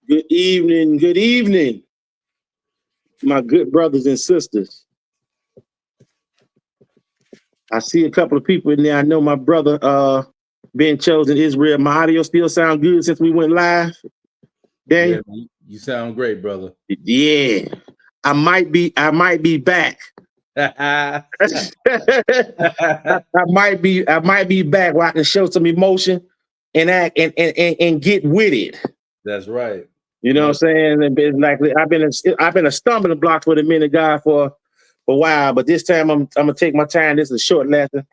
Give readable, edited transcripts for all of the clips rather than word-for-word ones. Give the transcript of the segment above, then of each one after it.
Good evening, my good brothers and sisters. I see a couple of people in there. I know my brother being chosen Israel. My audio still sound good since we went live. Yeah, Daniel? you sound great, brother. Yeah. I might be back. I might be back where I can show some emotion and act and get with it. That's right. You know what I'm saying? And been like I've been a stumbling block for the men of God for a while, but this time I'm gonna take my time. This is a short lesson.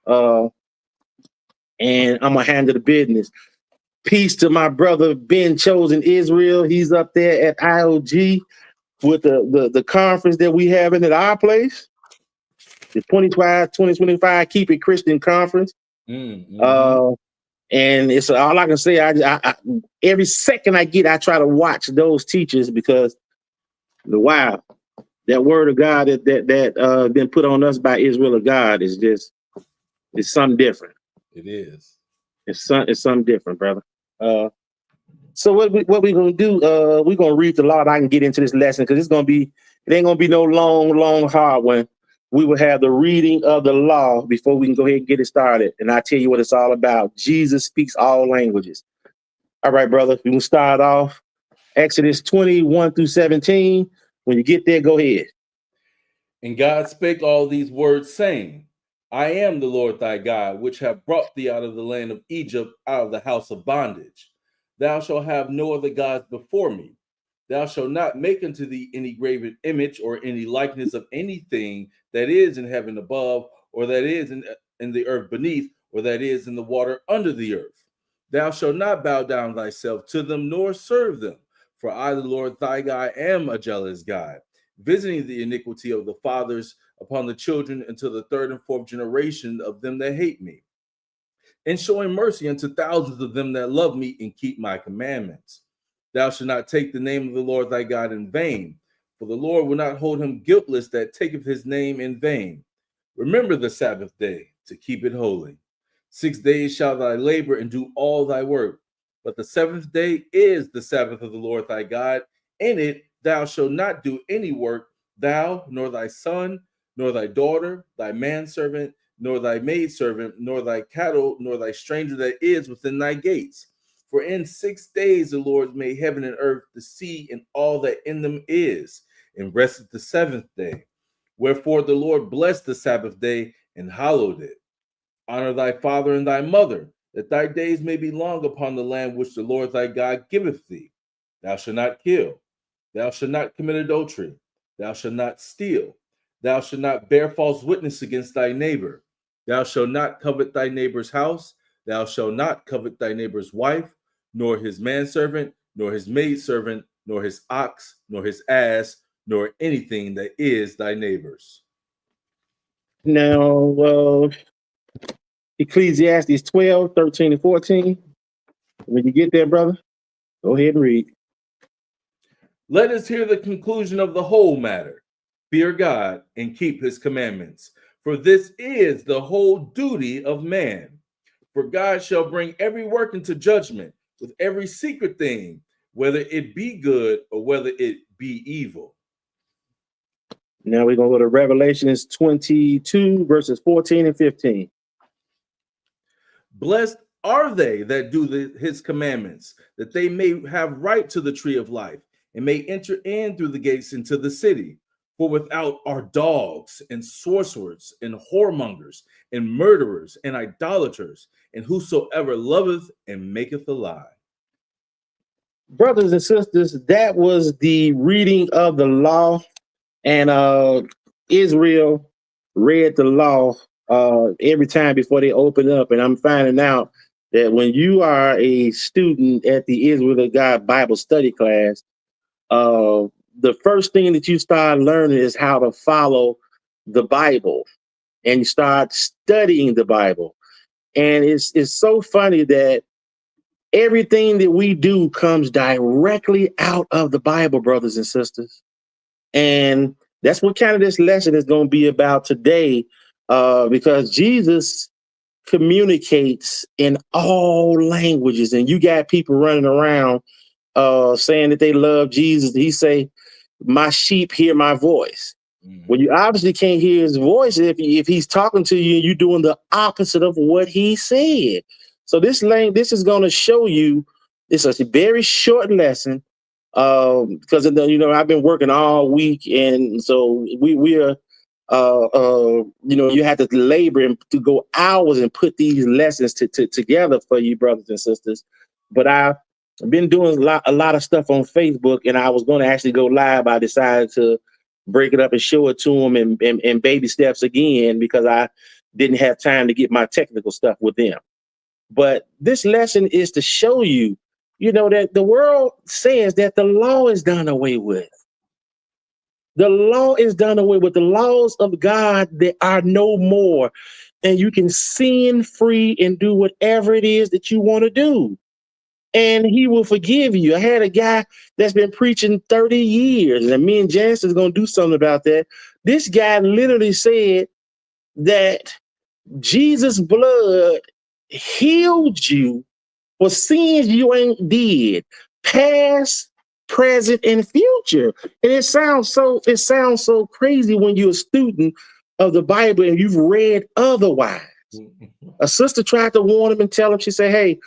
Uh, and I'm gonna handle the business. Peace to my brother Ben Chosen Israel. He's up there at IOG with the conference that we having at our place, the 2025 Keep It Christian Conference. Mm-hmm. Uh, and it's all I can say. I every second I get, I try to watch those teachers because wow, that word of God that been put on us by Israel of God is it's something different. It is. It's something different, brother. Uh, so what we gonna do? We're gonna read the law. And I can get into this lesson because it ain't gonna be no long hard one. We will have the reading of the law before we can go ahead and get it started. And I tell you what it's all about. Jesus speaks all languages. All right, brother. We can start off Exodus 21 through 17. When you get there, go ahead. And God spake all these words, saying, I am the Lord thy God, which have brought thee out of the land of Egypt, out of the house of bondage. Thou shalt have no other gods before me. Thou shalt not make unto thee any graven image or any likeness of anything that is in heaven above, or that is in the earth beneath, or that is in the water under the earth. Thou shalt not bow down thyself to them, nor serve them. For I, the Lord thy God, am a jealous God, visiting the iniquity of the fathers upon the children until the third and fourth generation of them that hate me, and showing mercy unto thousands of them that love me and keep my commandments. Thou shalt not take the name of the Lord thy God in vain, for the Lord will not hold him guiltless that taketh his name in vain. Remember the Sabbath day to keep it holy. 6 days shall thy labor and do all thy work, but the seventh day is the Sabbath of the Lord thy God. In it thou shalt not do any work, thou, nor thy son, nor thy daughter, thy manservant, nor thy maidservant, nor thy cattle, nor thy stranger that is within thy gates. For in 6 days the Lord made heaven and earth, the sea, and all that in them is, and rested the seventh day. Wherefore the Lord blessed the Sabbath day and hallowed it. Honor thy father and thy mother, that thy days may be long upon the land which the Lord thy God giveth thee. Thou shalt not kill. Thou shalt not commit adultery. Thou shalt not steal. Thou shalt not bear false witness against thy neighbor. Thou shalt not covet thy neighbor's house. Thou shalt not covet thy neighbor's wife, nor his manservant, nor his maidservant, nor his ox, nor his ass, nor anything that is thy neighbor's. Now, Ecclesiastes 12, 13, and 14. When you get there, brother, go ahead and read. Let us hear the conclusion of the whole matter. Fear God and keep his commandments, for this is the whole duty of man. For God shall bring every work into judgment with every secret thing, whether it be good or whether it be evil. Now we're going to go to Revelations 22, verses 14 and 15. Blessed are they that do his commandments, that they may have right to the tree of life and may enter in through the gates into the city. For without are dogs and sorcerers and whoremongers and murderers and idolaters and whosoever loveth and maketh a lie. Brothers and sisters, that was the reading of the law. And Israel read the law every time before they open up. And I'm finding out that when you are a student at the Israel of God Bible study class, the first thing that you start learning is how to follow the Bible, and you start studying the Bible. And it's so funny that everything that we do comes directly out of the Bible, brothers and sisters. And that's what kind of this lesson is going to be about today, because Jesus communicates in all languages, and you got people running around saying that they love Jesus, he say, my sheep hear my voice. Well, you obviously can't hear his voice if he's talking to you and you're doing the opposite of what he said. So this is going to show you. It's a very short lesson because I've been working all week, and so we are you have to labor and to go hours and put these lessons together for you, brothers and sisters. But I've been doing a lot of stuff on Facebook, and I was going to actually go live. I decided to break it up and show it to them in baby steps again because I didn't have time to get my technical stuff with them. But this lesson is to show you, that the world says that the law is done away with. The law is done away with. The laws of God, they are no more. And you can sin free and do whatever it is that you want to do. And he will forgive you. I had a guy that's been preaching 30 years, and me and Janice is going to do something about that. This guy literally said that Jesus' blood healed you for sins you ain't did, past, present, and future. And it sounds so crazy when you're a student of the Bible and you've read otherwise. A sister tried to warn him and tell him, she said, hey,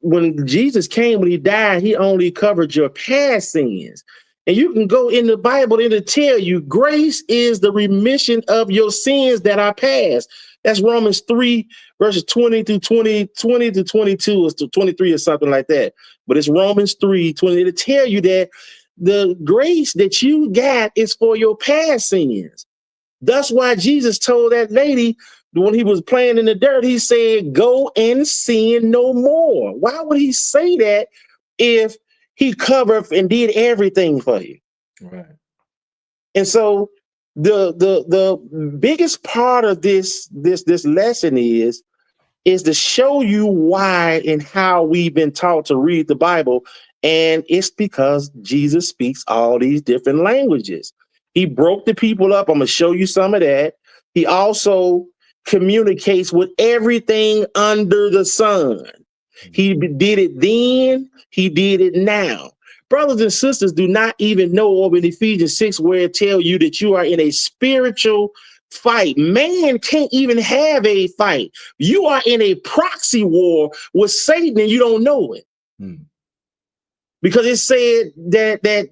when Jesus came, when he died, he only covered your past sins. And you can go in the Bible and it'll tell you grace is the remission of your sins that are past. That's Romans 3, verses 20 to 22 or to 23 or something like that. But it's Romans 3, 20 to tell you that the grace that you got is for your past sins. That's why Jesus told that lady when he was playing in the dirt, he said, go and sin no more. Why would he say that if he covered and did everything for you? Right. And so the biggest part of this lesson is to show you why and how we've been taught to read the Bible. And it's because Jesus speaks all these different languages. He broke the people up. I'm going to show you some of that. He also communicates with everything under the sun. He did it then. He did it now. Brothers and sisters do not even know over in Ephesians 6 where it tells you that you are in a spiritual fight. Man can't even have a fight. You are in a proxy war with Satan and you don't know it. Because it said that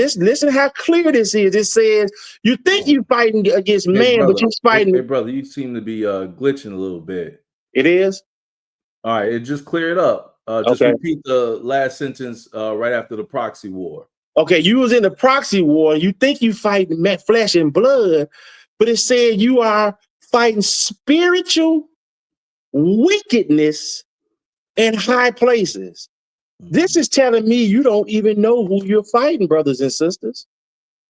listen how clear this is. It says you think you're fighting against man, brother, but you're fighting. Hey, brother, you seem to be glitching a little bit. It is? All right, it just cleared up. Just okay. Repeat the last sentence right after the proxy war. Okay, you was in the proxy war. You think you fighting flesh and blood, but it said you are fighting spiritual wickedness in high places. This is telling me you don't even know who you're fighting, brothers and sisters.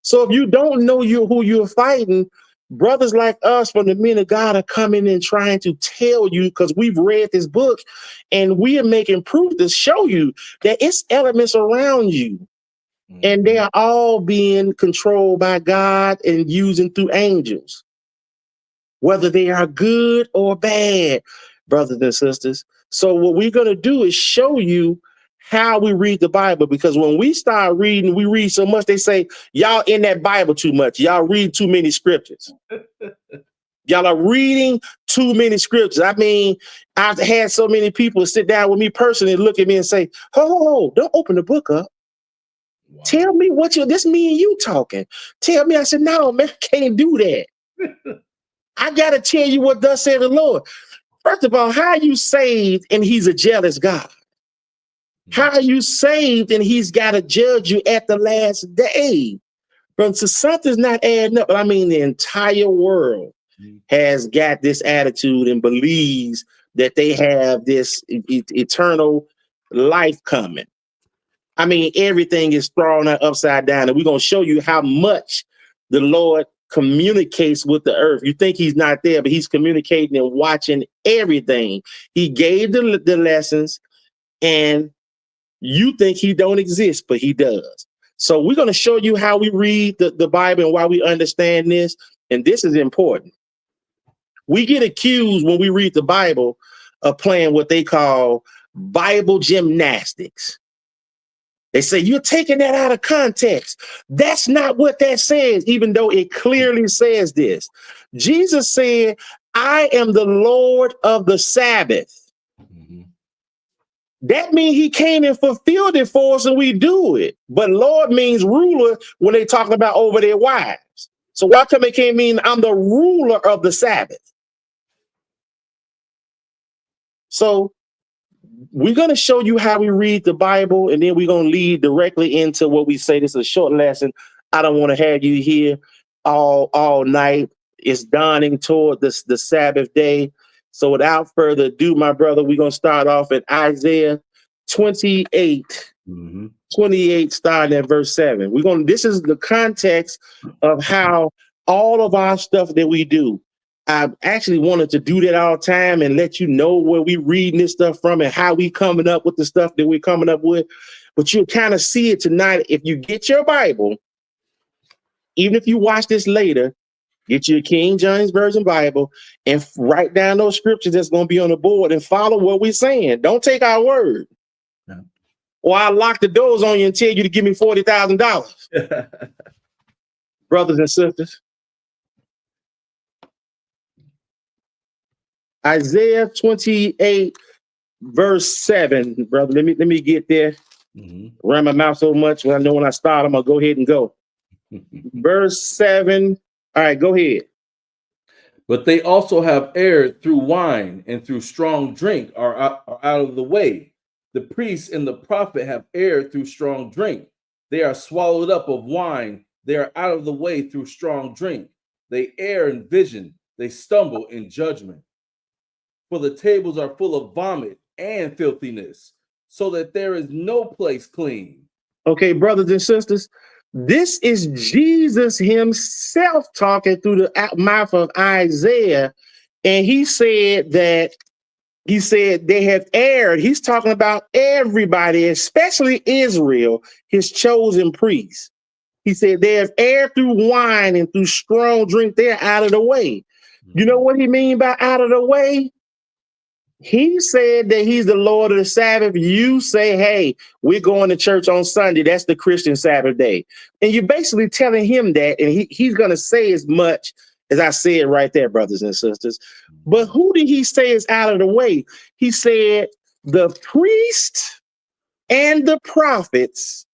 So if you don't know who you're fighting, brothers like us from the men of God are coming and trying to tell you, because we've read this book and we are making proof to show you that it's elements around you. And they are all being controlled by God and using through angels, whether they are good or bad, brothers and sisters. So what we're going to do is show you how we read the Bible, because when we start reading, we read so much, they say, y'all in that Bible too much. Y'all read too many scriptures. Y'all are reading too many scriptures. I mean, I've had so many people sit down with me personally and look at me and say, oh, don't open the book up. Wow. Tell me this me and you talking. Tell me. I said, no, man, I can't do that. I got to tell you what thus said the Lord. First of all, how are you saved and he's a jealous God? How are you saved and he's got to judge you at the last day? But so something's not adding up. I mean, the entire world has got this attitude and believes that they have this eternal life coming. I mean, everything is thrown upside down, and we're going to show you how much the Lord communicates with the earth. You think he's not there, but he's communicating and watching everything. He gave the lessons, and you think he don't exist, but he does. So we're going to show you how we read the Bible and why we understand this, and this is important. We get accused when we read the Bible of playing what they call Bible gymnastics. They say you're taking that out of context. That's not what that says, even though it clearly says this. Jesus said, I am the Lord of the Sabbath. Mhm. That means he came and fulfilled it for us and we do it. But Lord means ruler when they talking about over their wives. So why come it can't mean I'm the ruler of the Sabbath? So we're going to show you how we read the Bible, and then we're going to lead directly into what we say. This is a short lesson. I don't want to have you here all night. It's dawning toward the Sabbath day. So without further ado, my brother, we're going to start off at Isaiah 28. Mm-hmm. 28, starting at verse 7. This is the context of how all of our stuff that we do. I actually wanted to do that all the time and let you know where we reading this stuff from and how we coming up with the stuff that we're coming up with. But you'll kind of see it tonight if you get your Bible. Even if you watch this later, get your King James Version Bible and write down those scriptures that's going to be on the board and follow what we're saying. Don't take our word. Yeah. Or I'll lock the doors on you and tell you to give me $40,000. Brothers and sisters. Isaiah 28, verse 7, brother. Let me get there. Mm-hmm. Run my mouth so much when I know when I start, I'm gonna go ahead and go. Verse 7. All right, go ahead. But they also have erred through wine and through strong drink are out of the way. The priest and the prophet have erred through strong drink. They are swallowed up of wine. They are out of the way through strong drink. They err in vision. They stumble in judgment. For the tables are full of vomit and filthiness, so that there is no place clean. Okay, brothers and sisters, this is Jesus himself talking through the mouth of Isaiah, and he said they have erred. He's talking about everybody, especially Israel, his chosen priests. He said they have erred through wine and through strong drink. They're out of the way. You know what he mean by out of the way? He said that he's the Lord of the Sabbath. You say, hey, we're going to church on Sunday. That's the Christian Sabbath day. And you're basically telling him that, and he's going to say as much as I said right there, brothers and sisters. But who did he say is out of the way? He said the priest and the prophets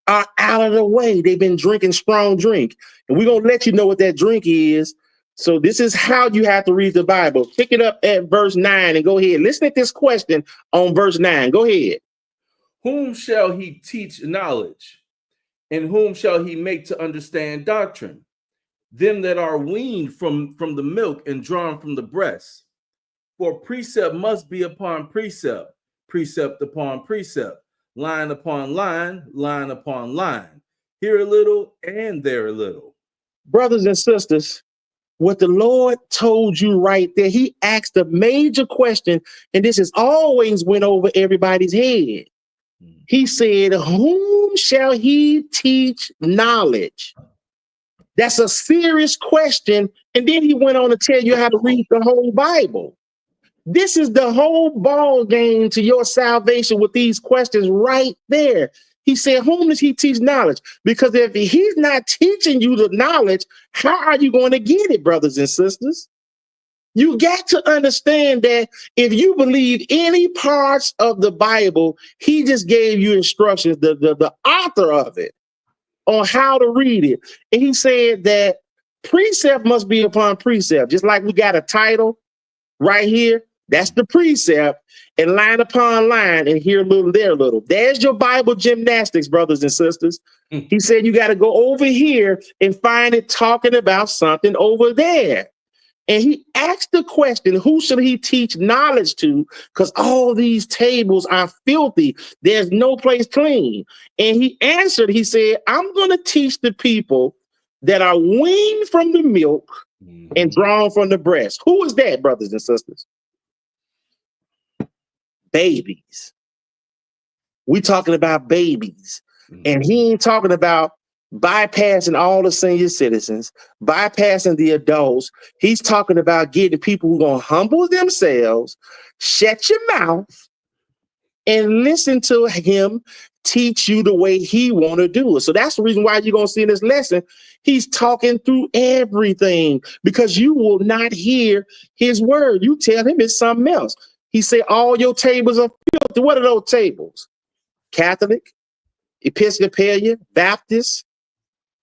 are out of the way. They've been drinking strong drink. And we're going to let you know what that drink is. So this is how you have to read the Bible. Pick it up at verse 9 and go ahead. Listen to this question on verse 9. Go ahead. Whom shall he teach knowledge? And whom shall he make to understand doctrine? Them that are weaned from the milk and drawn from the breast. For precept must be upon precept, precept upon precept, line upon line, line upon line. Here a little and there a little. Brothers and sisters, what the Lord told you right there, he asked a major question, and this has always went over everybody's head. He said, whom shall he teach knowledge? That's a serious question. And then he went on to tell you how to read the whole Bible. This is the whole ball game to your salvation with these questions right there. He said, whom does he teach knowledge? Because if he's not teaching you the knowledge, how are you going to get it, brothers and sisters? You got to understand that if you believe any parts of the Bible, he just gave you instructions, the author of it, on how to read it. And he said that precept must be upon precept, just like we got a title right here. That's the precept, and line upon line, and here a little, there a little. There's your Bible gymnastics, brothers and sisters. He said you got to go over here and find it talking about something over there. And he asked the question, who should he teach knowledge to? Because all these tables are filthy. There's no place clean. And he answered, he said, I'm going to teach the people that are weaned from the milk and drawn from the breast. Who is that, brothers and sisters? Babies. We talking about babies. And he ain't talking about bypassing all the senior citizens, bypassing the adults. He's talking about getting people who are going to humble themselves, shut your mouth, and listen to him teach you the way he want to do it. So that's the reason why you're going to see in this lesson, he's talking through everything, because you will not hear his word. You tell him it's something else. He said, all your tables are filthy. What are those tables? Catholic, Episcopalian, Baptist,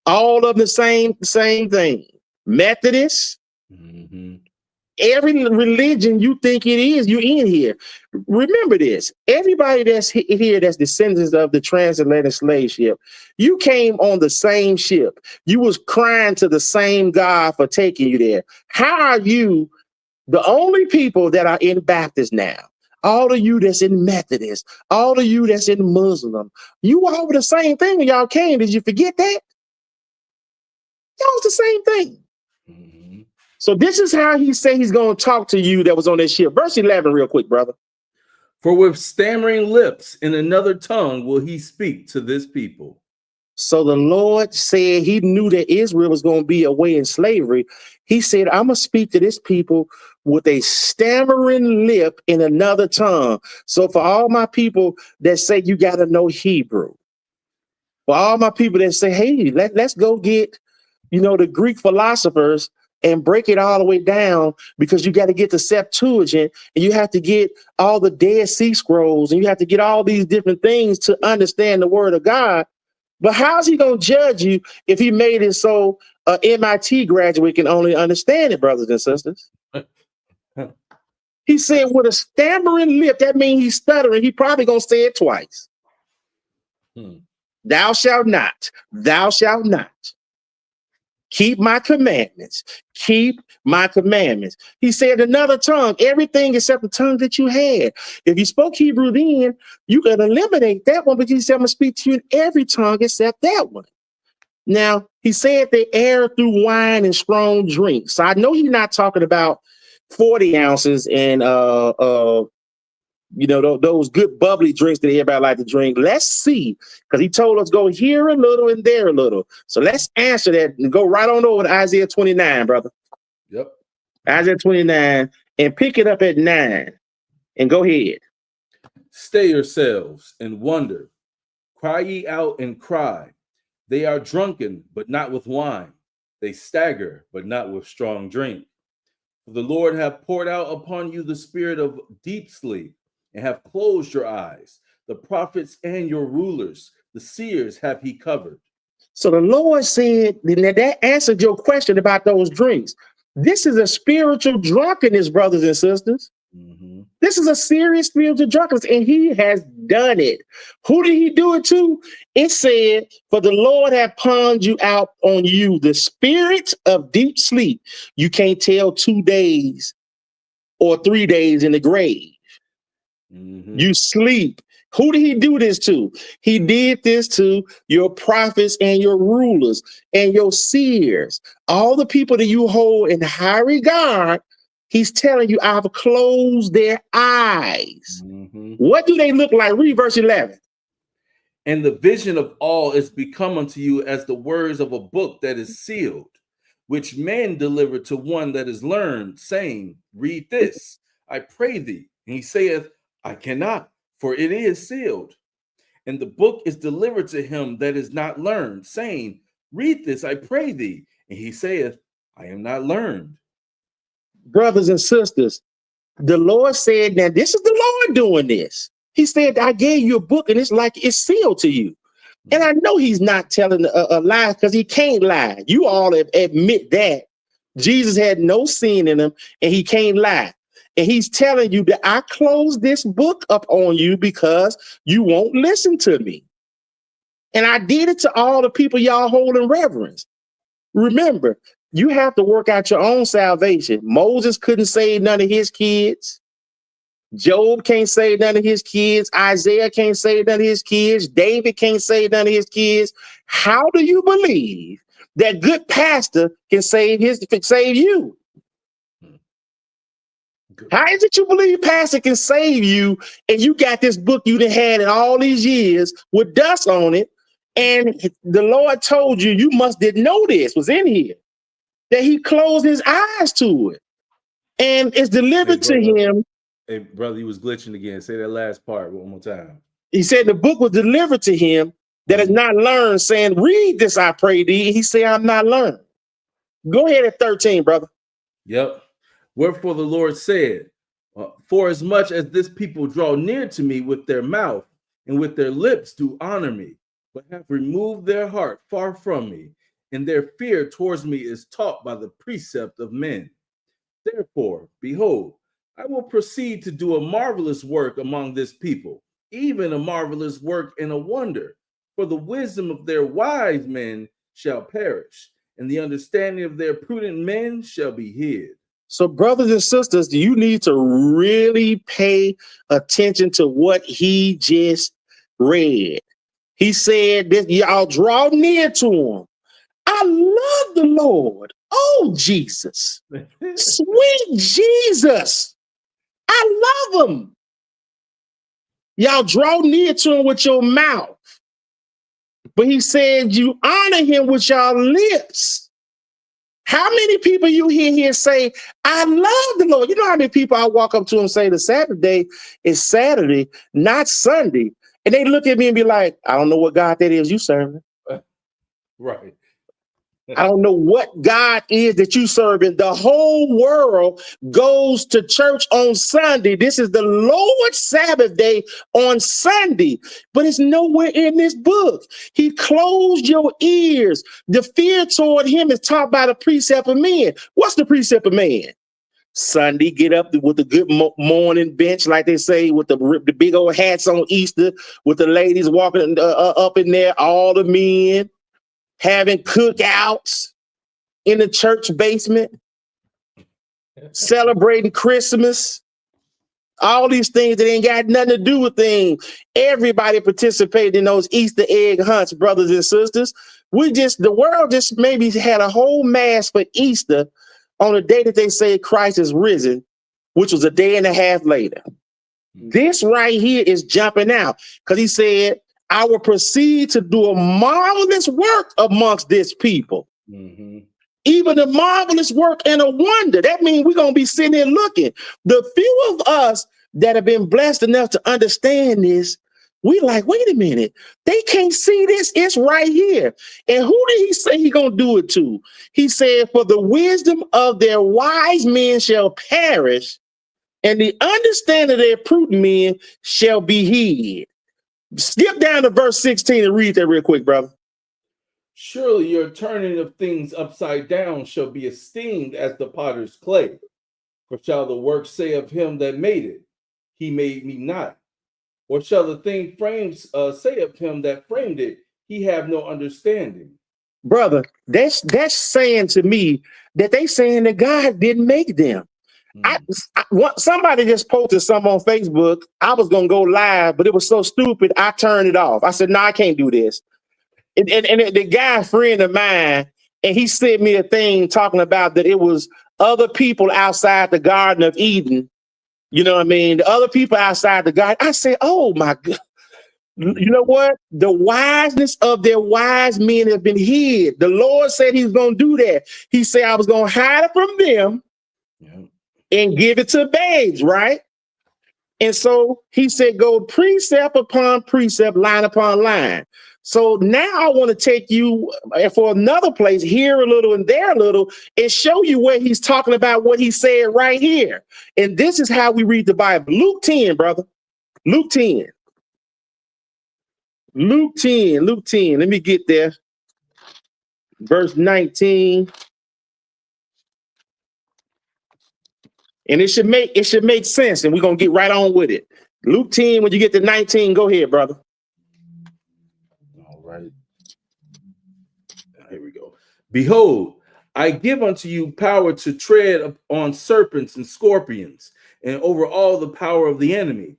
all of them the same thing. Methodist, every religion you think it is, you in here. Remember this, everybody that's here that's descendants of the transatlantic slave ship, you came on the same ship. You was crying to the same God for taking you there. How are you the only people that are in Baptist now? All of you that's in Methodist, all of you that's in Muslim, you all were the same thing when y'all came. Did you forget that? Y'all was the same thing. So this is how he said he's going to talk to you that was on that ship. Verse 11 real quick, brother. For with stammering lips in another tongue will he speak to this people. So the Lord said he knew that Israel was going to be away in slavery. He said, I'm going to speak to this people with a stammering lip in another tongue. So for all my people that say you got to know Hebrew, for all my people that say, hey, let's go get, the Greek philosophers and break it all the way down, because you got to get the Septuagint and you have to get all the Dead Sea Scrolls and you have to get all these different things to understand the word of God. But how's he going to judge you if he made it so an MIT graduate can only understand it, brothers and sisters? He said with a stammering lip, that means he's stuttering. He probably going to say it twice. Thou shalt not. Thou shalt not. Keep my commandments. Keep my commandments. He said another tongue, everything except the tongue that you had. If you spoke Hebrew then, you can eliminate that one, but he said, I'm going to speak to you in every tongue except that one. Now, he said they err through wine and strong drinks. So I know he's not talking about 40 ounces and those good bubbly drinks that everybody like to drink. Let's see, because he told us go here a little and there a little. So let's answer that and go right on over to Isaiah 29, brother. Yep. Isaiah 29, and pick it up at 9 and go ahead. Stay yourselves and wonder. Cry ye out and cry. They are drunken, but not with wine. They stagger, but not with strong drink. For the Lord hath poured out upon you the spirit of deep sleep, and have closed your eyes. The prophets and your rulers, the seers have he covered. So the Lord said, that answered your question about those drinks. This is a spiritual drunkenness, brothers and sisters. This is a serious spiritual drunkenness, and he has done it. Who did he do it to? It said, for the Lord hath poured you out on you the spirit of deep sleep. You can't tell 2 days or 3 days in the grave. You sleep. Who did he do this to? He did this to your prophets and your rulers and your seers, all the people that you hold in high regard. He's telling you, I've closed their eyes. What do they look like? Read verse 11. And the vision of all is become unto you as the words of a book that is sealed, which men deliver to one that is learned, saying, read this, I pray thee. And he saith, I cannot, for it is sealed. And the book is delivered to him that is not learned, saying, read this, I pray thee. And he saith, I am not learned. Brothers and sisters, the Lord said, now this is the Lord doing this. He said, I gave you a book and it's like it's sealed to you. And I know he's not telling a lie, because he can't lie. You all admit that. Jesus had no sin in him and he can't lie. And he's telling you that I closed this book up on you because you won't listen to me. And I did it to all the people y'all hold in reverence. Remember, you have to work out your own salvation. Moses couldn't save none of his kids. Job can't save none of his kids. Isaiah can't save none of his kids. David can't save none of his kids. How do you believe that good pastor can save you? How is it you believe pastor can save you and you got this book you done had in all these years with dust on it, and the Lord told you you must didn't know this was in here, that he closed his eyes to it and it's delivered to him Hey, brother, you was glitching again. Say that last part one more time. He said the book was delivered to him that is not learned, saying, read this, I pray thee. He said, I'm not learned. Go ahead at 13, brother. Yep. Wherefore the Lord said, for as much as this people draw near to me with their mouth and with their lips do honor me, but have removed their heart far from me, and their fear towards me is taught by the precept of men. Therefore, behold, I will proceed to do a marvelous work among this people, even a marvelous work and a wonder. For the wisdom of their wise men shall perish, and the understanding of their prudent men shall be hid. So, brothers and sisters, you need to really pay attention to what he just read. He said that y'all draw near to him. I love the Lord. Oh, Jesus. Sweet Jesus. I love him. Y'all draw near to him with your mouth. But he said you honor him with your lips. How many people you hear here say, I love the Lord? You know how many people I walk up to and say the Sabbath day is Saturday, not Sunday. And they look at me and be like, I don't know what God that is you serving. Right. I don't know what God is that you serving. The whole world goes to church on Sunday. This is the Lord's Sabbath day on Sunday, but it's nowhere in this book. He closed your ears. The fear toward him is taught by the precept of men. What's the precept of man? Sunday, get up with the good morning bench, like they say, with the big old hats on Easter, with the ladies walking up in there, all the men having cookouts in the church basement, celebrating Christmas, all these things that ain't got nothing to do with things. Everybody participated in those Easter egg hunts, brothers and sisters. The world just maybe had a whole mass for Easter on the day that they say Christ is risen, which was a day and a half later. This right here is jumping out because he said, I will proceed to do a marvelous work amongst this people. Mm-hmm. Even a marvelous work and a wonder. That means we're going to be sitting here looking. The few of us that have been blessed enough to understand this, we like, wait a minute. They can't see this. It's right here. And who did he say he going to do it to? He said, for the wisdom of their wise men shall perish, and the understanding of their prudent men shall be hid. Skip down to verse 16 and read that real quick, brother. Surely your turning of things upside down shall be esteemed as the potter's clay. For shall the work say of him that made it, he made me not? Or shall the thing framed say of him that framed it, he have no understanding? Brother, that's saying to me that they saying that God didn't make them. Somebody just posted something on Facebook. I was going to go live, but it was so stupid, I turned it off. I said, no, I can't do this. And the guy, friend of mine, and he sent me a thing talking about that it was other people outside the Garden of Eden. You know what I mean? The other people outside the garden. I said, oh, my God. You know what? The wiseness of their wise men have been hid. The Lord said he's going to do that. He said, I was going to hide it from them. Yeah. And give it to babes, right? And so he said, go precept upon precept, line upon line. So now I want to take you for another place, here a little and there a little, and show you where he's talking about what he said right here. And this is how we read the Bible. Luke 10, brother. Luke 10. Luke 10. Luke 10. Let me get there. Verse 19. And it should make sense, and we're gonna get right on with it. Luke 10, when you get to 19, go ahead, brother. All right. Here we go. Behold, I give unto you power to tread on serpents and scorpions, and over all the power of the enemy,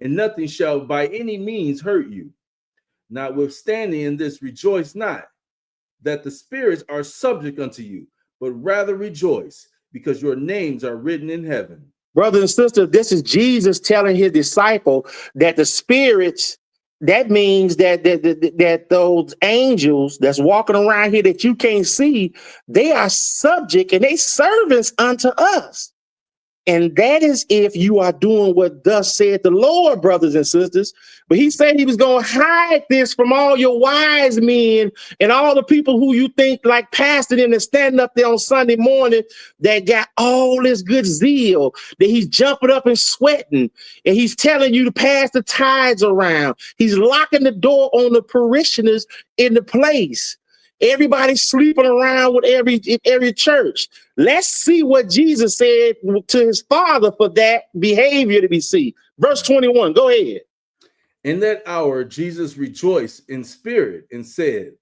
and nothing shall by any means hurt you. Notwithstanding in this, rejoice not that the spirits are subject unto you, but rather rejoice, because your names are written in heaven. Brothers and sisters, this is Jesus telling his disciple that the spirits, that means that those angels that's walking around here that you can't see, they are subject and they servants unto us. And that is if you are doing what thus said the Lord, brothers and sisters. But he said he was going to hide this from all your wise men and all the people who you think like Pastor them and standing up there on Sunday morning that got all this good zeal, that he's jumping up and sweating, and he's telling you to pass the tithes around. He's locking the door on the parishioners in the place. Everybody's sleeping around with every church. Let's see what Jesus said to his father for that behavior to be seen. Verse 21, go ahead. In that hour, Jesus rejoiced in spirit and said,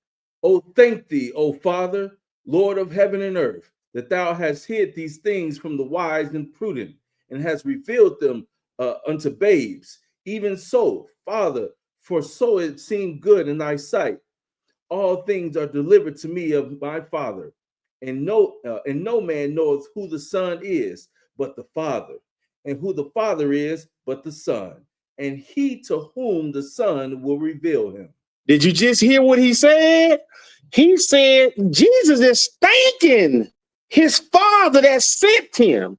"Oh, thank thee, O Father, Lord of heaven and earth, that thou hast hid these things from the wise and prudent, and hast revealed them unto babes. Even so, Father, for so it seemed good in thy sight. All things are delivered to me of my Father, and no man knoweth who the Son is but the Father, and who the Father is but the Son, and he to whom the Son will reveal him." Did you just hear what he said? He said Jesus is thanking his Father that sent him,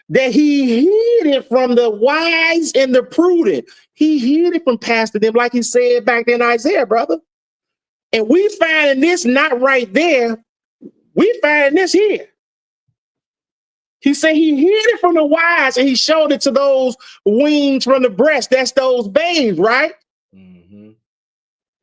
that he hid it from the wise and the prudent. He hid it from Pastor them, like he said back in Isaiah, brother. And we find this not right there. We find this here. He said he hid it from the wise and he showed it to those weaned from the breast. That's those babes, right?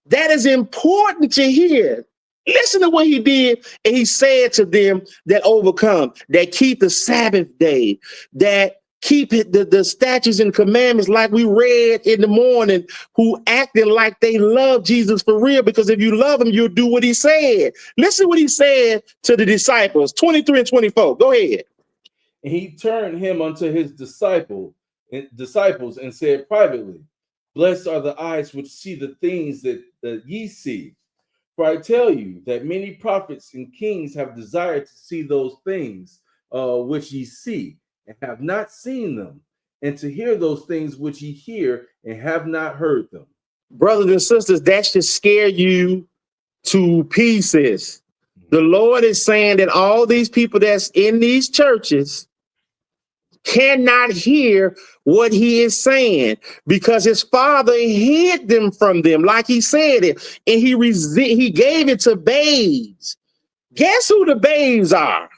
That is important to hear. Listen to what he did. And he said to them that overcome, that keep the Sabbath day, that keep the statutes and commandments like we read in the morning, who acting like they love Jesus for real, because if you love him, you'll do what he said. Listen what he said to the disciples, 23 and 24. Go ahead. And he turned him unto his disciples and said privately, "Blessed are the eyes which see the things that ye see. For I tell you that many prophets and kings have desired to see those things which ye see, and have not seen them, and to hear those things which ye hear, and have not heard them." Brothers and sisters, that should scare you to pieces. The Lord is saying that all these people that's in these churches cannot hear what he is saying because his Father hid them from them, like he said it, and he gave it to babes. Guess who the babes are?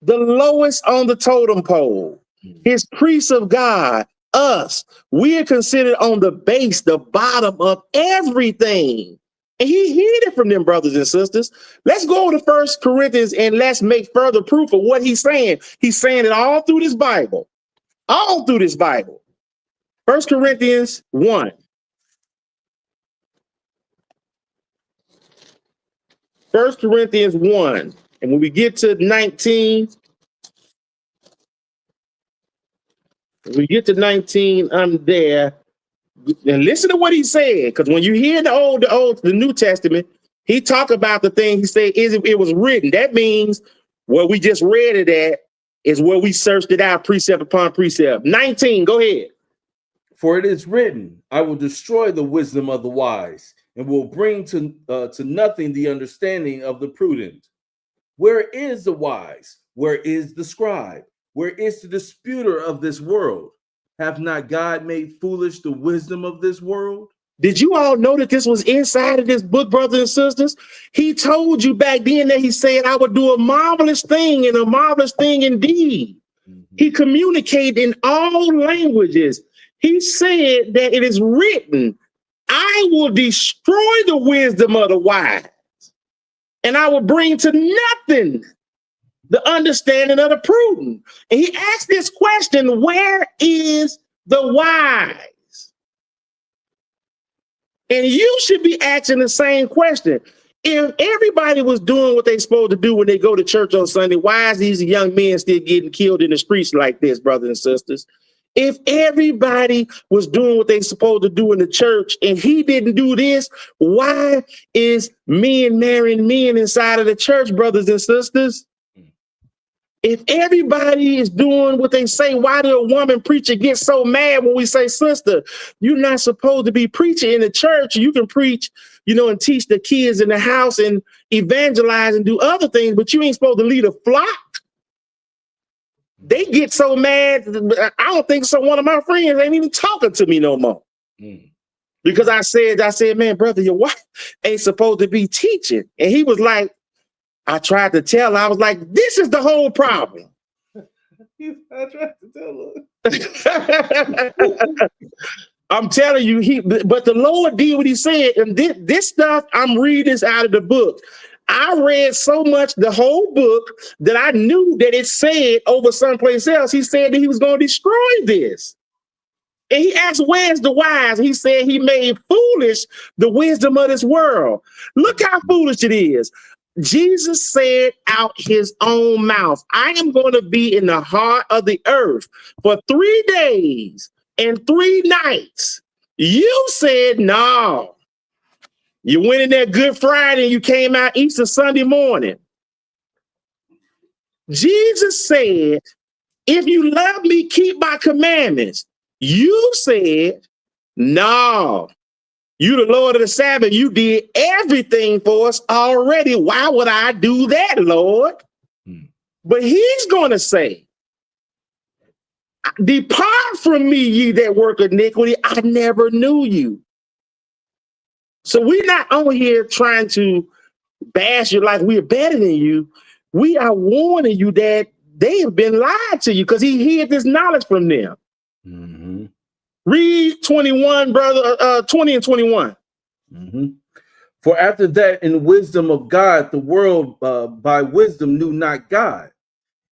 The lowest on the totem pole, his priests of God, us. We are considered on the base, the bottom of everything. And he hid it from them, brothers and sisters. Let's go to 1 Corinthians and let's make further proof of what he's saying. He's saying it all through this Bible. All through this Bible. 1 Corinthians 1. 1 Corinthians 1. And when we get to 19, I'm there. And listen to what he said, because when you hear the New Testament, he talk about the thing he said it was written. That means where we just read it at is where we searched it out precept upon precept. 19, go ahead. For it is written, "I will destroy the wisdom of the wise, and will bring to nothing the understanding of the prudent. Where is the wise? Where is the scribe? Where is the disputer of this world? Have not God made foolish the wisdom of this world?" Did you all know that this was inside of this book, brothers and sisters? He told you back then that he said, "I would do a marvelous thing, and a marvelous thing indeed." He communicated in all languages. He said that it is written, "I will destroy the wisdom of the wise, and I will bring to nothing the understanding of the prudent." And he asked this question, where is the wise? And you should be asking the same question. If everybody was doing what they're supposed to do when they go to church on Sunday, why is these young men still getting killed in the streets like this, brothers and sisters? If everybody was doing what they're supposed to do in the church and he didn't do this, why is men marrying men inside of the church, brothers and sisters? If everybody is doing what they say, why do a woman preacher get so mad when we say, "Sister, you're not supposed to be preaching in the church. You can preach, and teach the kids in the house and evangelize and do other things, but you ain't supposed to lead a flock"? They get so mad. I don't think so. One of my friends ain't even talking to me no more. Because I said, man, brother, your wife ain't supposed to be teaching. And he was like, I tried to tell her. I was like, this is the whole problem. I tried to tell her. I'm telling you, but the Lord did what he said. And this stuff, I'm reading this out of the book. I read so much, the whole book, that I knew that it said over someplace else, he said that he was going to destroy this. And he asked, where's the wise? He said he made foolish the wisdom of this world. Look how foolish it is. Jesus said out his own mouth, I am going to be in the heart of the earth for 3 days and 3 nights. You said, no. You went in there Good Friday and you came out Easter Sunday morning. Jesus said, if you love me, keep my commandments. You said, no. You the Lord of the Sabbath. You did everything for us already. Why would I do that, Lord? But he's going to say, depart from me, ye that work iniquity. I never knew you. So we're not on here trying to bash you like we're better than you. We are warning you that they have been lied to you because he hid this knowledge from them. Read 21, brother, 20 and 21. For after that, in wisdom of God, the world by wisdom knew not God.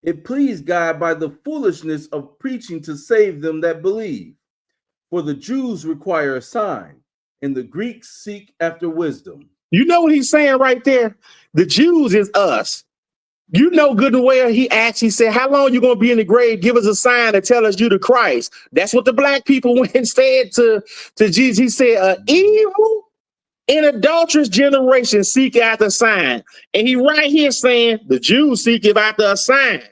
It pleased God by the foolishness of preaching to save them that believe. For the Jews require a sign, and the Greeks seek after wisdom. You know what he's saying right there? The Jews is us. You know good and well, he actually said, how long you going to be in the grave? Give us a sign and tell us you the Christ. That's what the black people went and said to Jesus. He said, evil and adulterous generation seek after a sign. And he right here saying the Jews seek after a sign.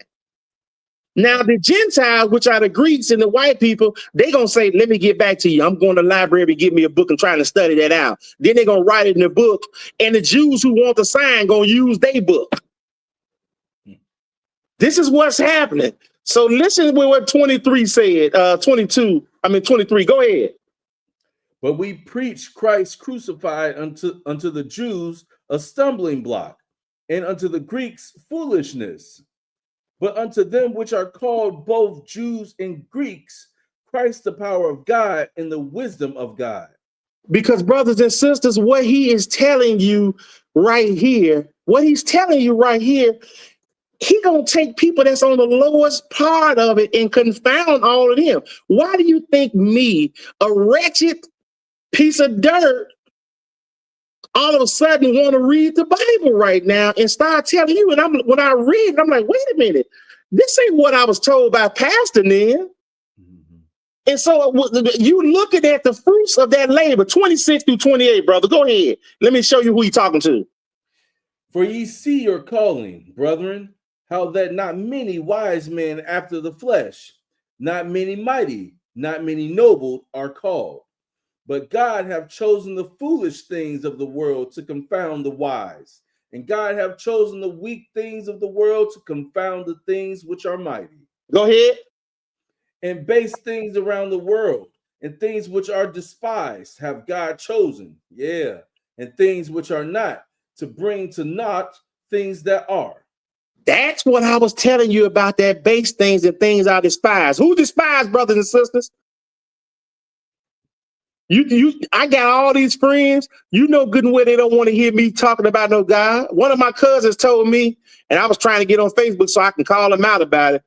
Now, the Gentiles, which are the Greeks and the white people, they going to say, let me get back to you. I'm going to the library to get me a book and trying to study that out. Then they're going to write it in the book. And the Jews who want the sign going to use their book. This is what's happening. So listen to what 23 said, 23. Go ahead. But we preach Christ crucified unto the Jews a stumbling block, and unto the Greeks foolishness. But unto them which are called both Jews and Greeks, Christ the power of God and the wisdom of God. Because brothers and sisters, what he is telling you right here, he gonna take people that's on the lowest part of it and confound all of them. Why do you think me, a wretched piece of dirt, all of a sudden want to read the Bible right now and start telling you? And when I read, I'm like, wait a minute, this ain't what I was told by Pastor Nen. And so you looking at the fruits of that labor, 26 through 28, brother. Go ahead. Let me show you who he talking to. For ye see your calling, brethren, how that not many wise men after the flesh, not many mighty, not many noble are called. But God hath chosen the foolish things of the world to confound the wise. And God hath chosen the weak things of the world to confound the things which are mighty. Go ahead. And base things around the world, and things which are despised have God chosen, and things which are not, to bring to naught things that are. That's what I was telling you about, that base things and things I despise. Who despise, brothers and sisters? I got all these friends. You know good and well they don't want to hear me talking about no God. One of my cousins told me, and I was trying to get on Facebook so I can call him out about it.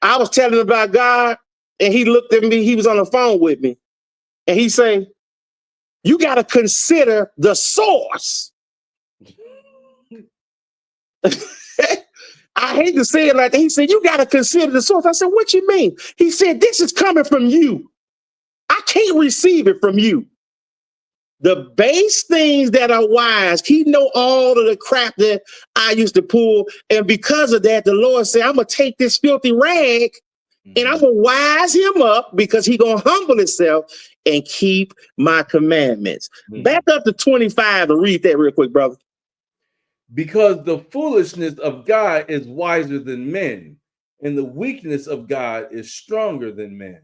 I was telling him about God, and he looked at me. He was on the phone with me, and he said, you got to consider the source. I hate to say it like that. He said, you got to consider the source. I said, what you mean? He said, this is coming from you. I can't receive it from you. The base things that are wise, he know all of the crap that I used to pull. And because of that, the Lord said, I'm going to take this filthy rag and I'm going to wise him up, because he going to humble himself and keep my commandments. Back up to 25 and read that real quick, brother. Because the foolishness of God is wiser than men, and the weakness of God is stronger than men.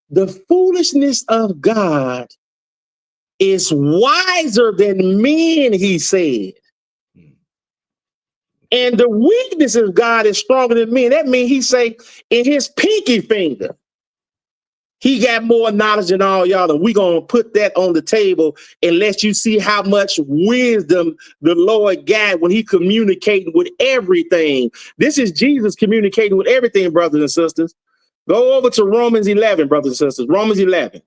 The foolishness of God is wiser than men, he said. And the weakness of God is stronger than men. That means he say in his pinky finger, he got more knowledge than all y'all. And we're going to put that on the table and let you see how much wisdom the Lord got when he communicating with everything. This is Jesus communicating with everything, brothers and sisters. Go over to Romans 11, brothers and sisters. Romans 11.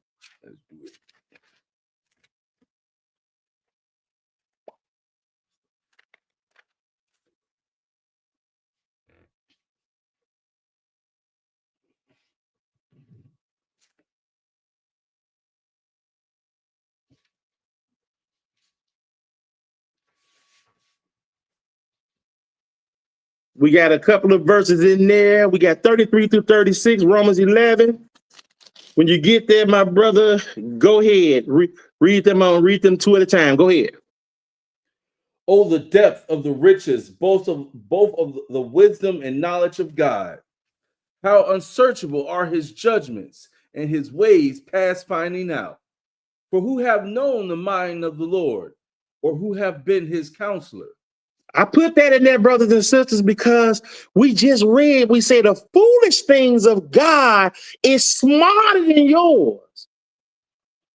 We got a couple of verses in there. We got 33 through 36, Romans 11. When you get there, my brother, go ahead. Read them two at a time. Go ahead. Oh, the depth of the riches, both of the wisdom and knowledge of God. How unsearchable are his judgments and his ways past finding out. For who have known the mind of the Lord, or who have been his counselor? I put that in there, brothers and sisters, because we just read, we say the foolish things of God is smarter than yours.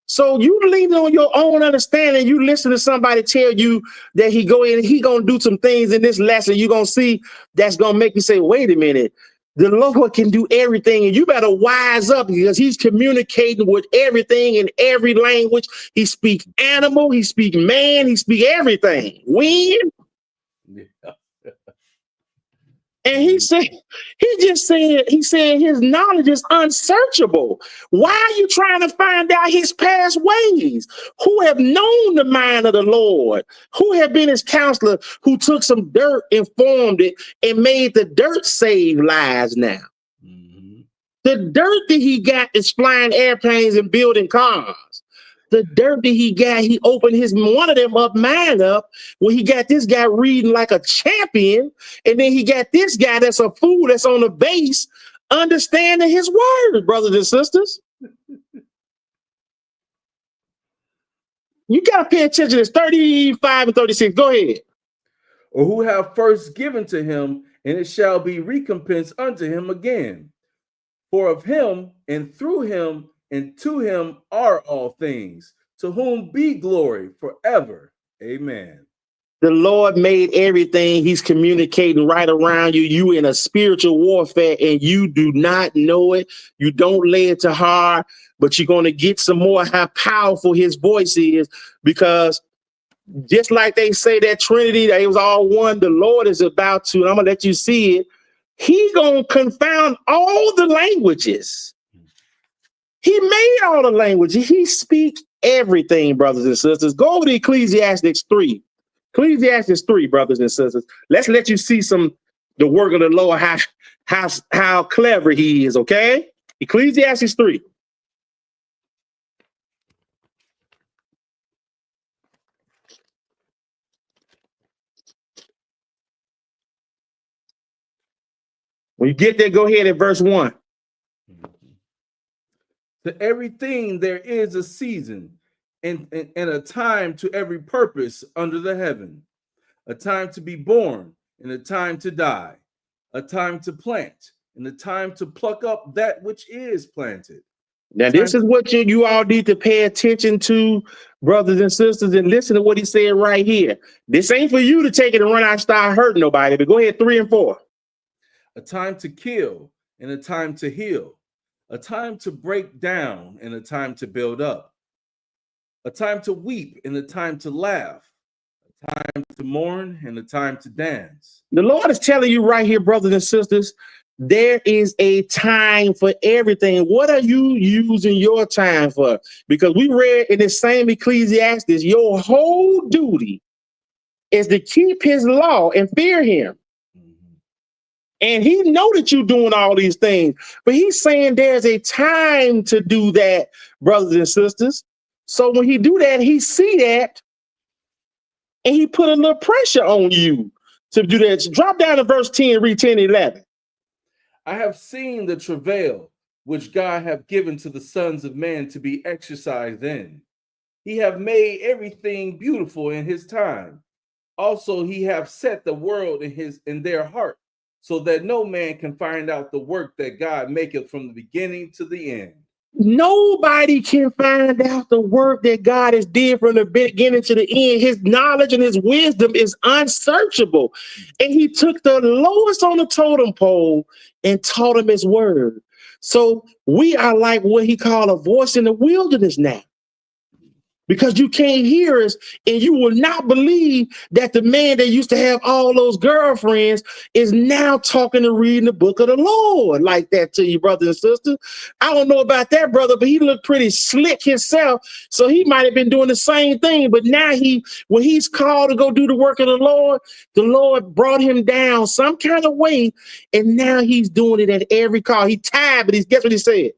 So you lean on your own understanding. You listen to somebody tell you that he going to do some things in this lesson. You're going to see that's going to make you say, wait a minute. The Lord can do everything, and you better wise up because he's communicating with everything in every language. He speaks animal, he speaks man, he speaks everything. Wind. Yeah. And he said his knowledge is unsearchable. Why are you trying to find out his past ways? Who have known the mind of the Lord? Who have been his counselor, who took some dirt and formed it and made the dirt save lives now? Mm-hmm. The dirt that he got is flying airplanes and building cars. The dirt that he got, he opened one of them up, mind up, where he got this guy reading like a champion, and then he got this guy that's a fool that's on the base understanding his words, brothers and sisters. You got to pay attention. It's 35 and 36. Go ahead. Or who have first given to him, and it shall be recompensed unto him again. For of him, and through him, and to him are all things, to whom be glory forever. Amen. The Lord made everything. He's communicating right around you. You in a spiritual warfare and you do not know it. You don't lay it to heart, but you're going to get some more how powerful his voice is, because just like they say that Trinity, that it was all one, the Lord is about to, and I'm going to let you see it. He going to confound all the languages. He made all the languages. He speaks everything, brothers and sisters. Go over to Ecclesiastes 3. Ecclesiastes 3, brothers and sisters. Let's let you see the work of the Lord, how clever he is, okay? Ecclesiastes 3. When you get there, go ahead at verse 1. To everything there is a season, and a time to every purpose under the heaven, a time to be born and a time to die, a time to plant and a time to pluck up that which is planted. Now, this is what you all need to pay attention to, brothers and sisters, and listen to what he said right here. This ain't for you to take it and run out and start hurting nobody, but go ahead, 3 and 4. A time to kill and a time to heal, a time to break down and a time to build up, a time to weep and a time to laugh, a time to mourn and a time to dance. The Lord is telling you right here, brothers and sisters, there is a time for everything. What are you using your time for? Because we read in the same Ecclesiastes, your whole duty is to keep his law and fear him. And he know that you're doing all these things, but he's saying there's a time to do that, brothers and sisters. So when he do that, he see that, and he put a little pressure on you to do that. So drop down to verse 10, read 10 and 11. I have seen the travail which God hath given to the sons of men to be exercised in. He hath made everything beautiful in his time. Also, he hath set the world in their heart, so that no man can find out the work that God maketh from the beginning to the end. Nobody can find out the work that God has did from the beginning to the end. His knowledge and his wisdom is unsearchable. And he took the lowest on the totem pole and taught him his word. So we are like what he called a voice in the wilderness now. Because you can't hear us, and you will not believe that the man that used to have all those girlfriends is now talking and reading the book of the Lord like that to you, brothers and sisters. I don't know about that, brother, but he looked pretty slick himself. So he might have been doing the same thing. But now when he's called to go do the work of the Lord brought him down some kind of way. And now he's doing it at every call. He tired, but guess what he said?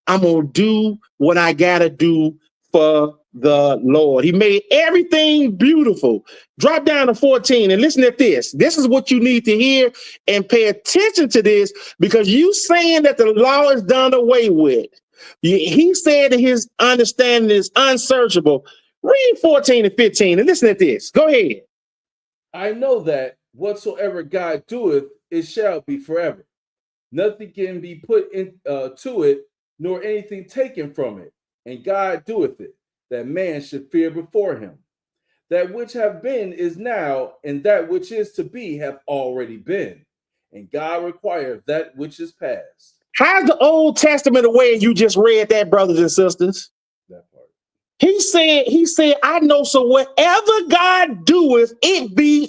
I'm going to do what I got to do for the Lord. He made everything beautiful. Drop down to 14 and listen to this. This is what you need to hear and pay attention to this, because you saying that the law is done away with. He said that his understanding is unsearchable. Read 14 and 15 and listen to this. Go ahead. I know that whatsoever God doeth, it shall be forever. Nothing can be put to it, nor anything taken from it. And God doeth it, that man should fear before him. That which have been is now, and that which is to be hath already been. And God requireth that which is past. How's the Old Testament away you just read that, brothers and sisters? That part. He said, I know, so whatever God doeth,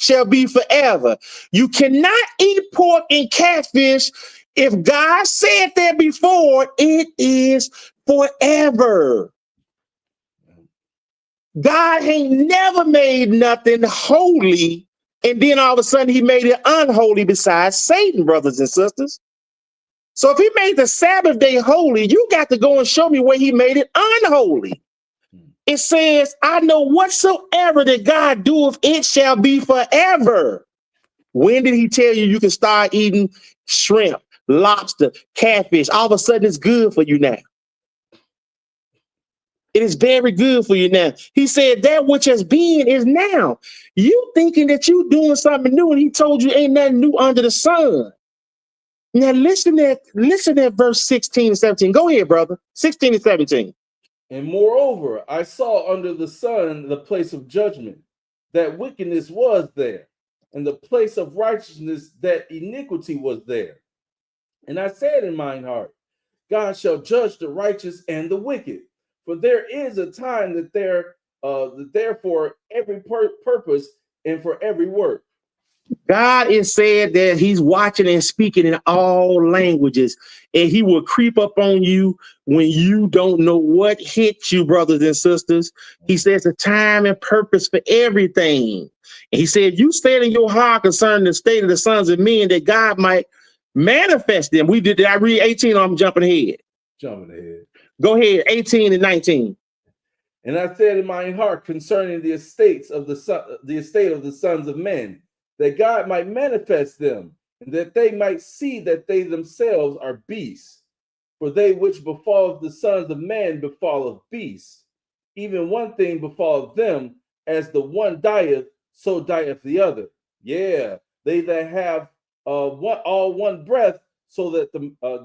shall be forever. You cannot eat pork and catfish. If God said that before, it is forever. God ain't never made nothing holy, and then all of a sudden he made it unholy besides Satan, brothers and sisters. So if he made the Sabbath day holy, you got to go and show me where he made it unholy. It says, I know whatsoever that God doeth, it shall be forever. When did he tell you can start eating shrimp, lobster, catfish? All of a sudden it's good for you now. It is very good for you now. He said that which has been is now. You thinking that you doing something new, and he told you ain't nothing new under the sun. Now listen at verse 16 and 17. Go ahead, brother. 16 and 17. And moreover, I saw under the sun the place of judgment, that wickedness was there, and the place of righteousness, that iniquity was there. And I said in mine heart, God shall judge the righteous and the wicked. For there is a time that there for every purpose and for every work. God is said that he's watching and speaking in all languages, and he will creep up on you when you don't know what hit you, brothers and sisters. He says a time and purpose for everything. And he said, you said in your heart concerning the state of the sons of men that God might manifest them. Did I read 18 or I'm jumping ahead? Jumping ahead. Go ahead, 18 and 19. And I said in my heart concerning the estate of the sons of men, that God might manifest them, and that they might see that they themselves are beasts. For they which befalleth the sons of men befalleth beasts. Even one thing befalleth them, as the one dieth, so dieth the other. Yeah, they that have all one breath, so that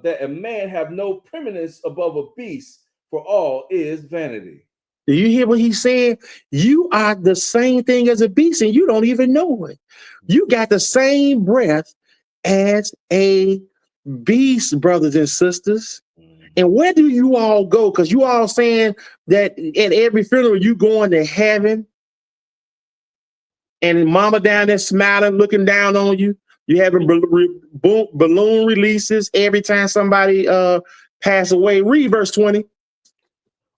that a man have no preeminence above a beast, for all is vanity. Do you hear what he said? You are the same thing as a beast, and you don't even know it. You got the same breath as a beast, brothers and sisters. And where do you all go? Because you all saying that at every funeral you going to heaven, and mama down there smiling, looking down on you. You having balloon releases every time somebody pass away. Read verse 20.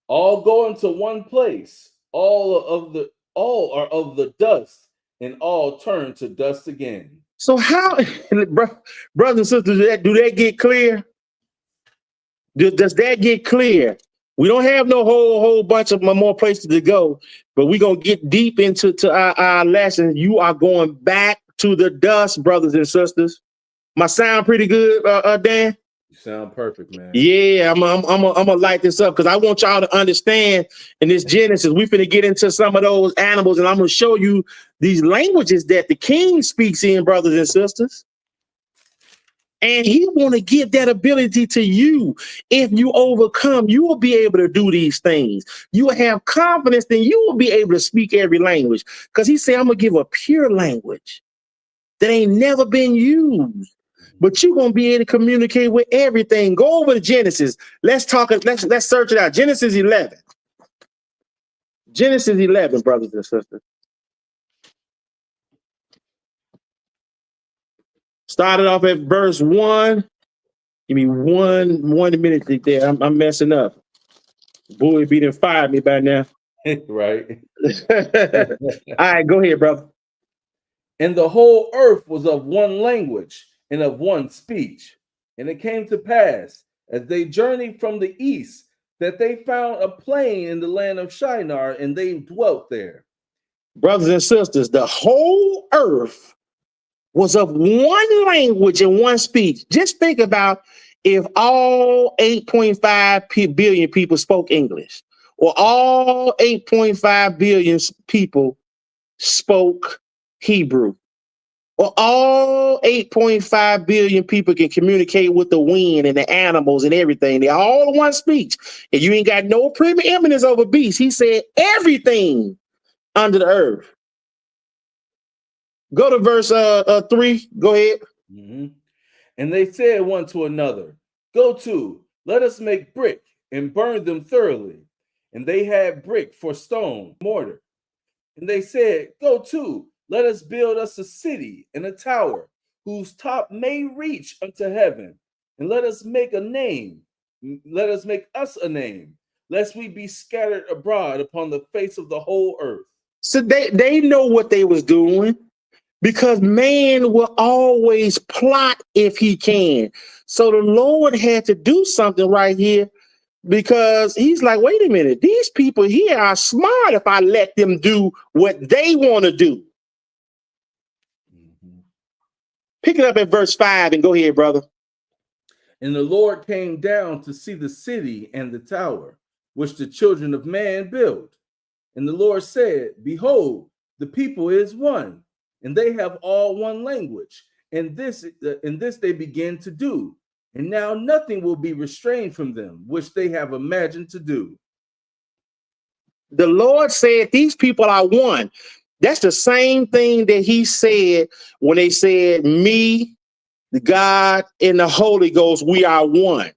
All go into one place. All are of the dust, and all turn to dust again. So how, brothers and sisters, do that get clear? Does that get clear? We don't have no whole bunch of more places to go, but we're going to get deep into our lesson. You are going back to the dust, brothers and sisters. My sound pretty good, Dan? You sound perfect, man. Yeah, I'm gonna light this up because I want y'all to understand in this Genesis, we finna get into some of those animals, and I'm gonna show you these languages that the king speaks in, brothers and sisters. And he want to give that ability to you. If you overcome, you will be able to do these things. You will have confidence, then you will be able to speak every language. Because he said, I'm gonna give a pure language that ain't never been used. But you're gonna be able to communicate with everything. Go over to Genesis. Let's talk. Let's search it out. Genesis 11. Genesis 11, brothers and sisters. Started off at verse 1. Give me one minute there. I'm messing up. Boy, be done fired me by now. Right. All right, go ahead, brother. And the whole earth was of one language and of one speech. And it came to pass, as they journeyed from the east, that they found a plain in the land of Shinar, and they dwelt there. Brothers and sisters, the whole earth was of one language and one speech. Just think about if all 8.5 billion people spoke English, or all 8.5 billion people spoke Hebrew, or all 8.5 billion people can communicate with the wind and the animals and everything. They're all one speech. And you ain't got no preeminence over beasts. He said everything under the earth. Go to verse 3. Go ahead. Mm-hmm. And they said one to another, Go to, let us make brick and burn them thoroughly. And they had brick for stone, mortar. And they said, Go to, let us build us a city and a tower, whose top may reach unto heaven. And let us make a name. Let us make us a name, lest we be scattered abroad upon the face of the whole earth. So they know what they was doing, because man will always plot if he can. So the Lord had to do something right here, because he's like, wait a minute, these people here are smart if I let them do what they want to do. Mm-hmm. Pick it up at verse 5 and go ahead, brother. And the Lord came down to see the city and the tower, which the children of man built. And the Lord said, Behold, the people is one, and they have all one language. And this they begin to do. And now nothing will be restrained from them, which they have imagined to do. The Lord said, these people are one. That's the same thing that he said when they said, me, the God, and the Holy Ghost, we are one.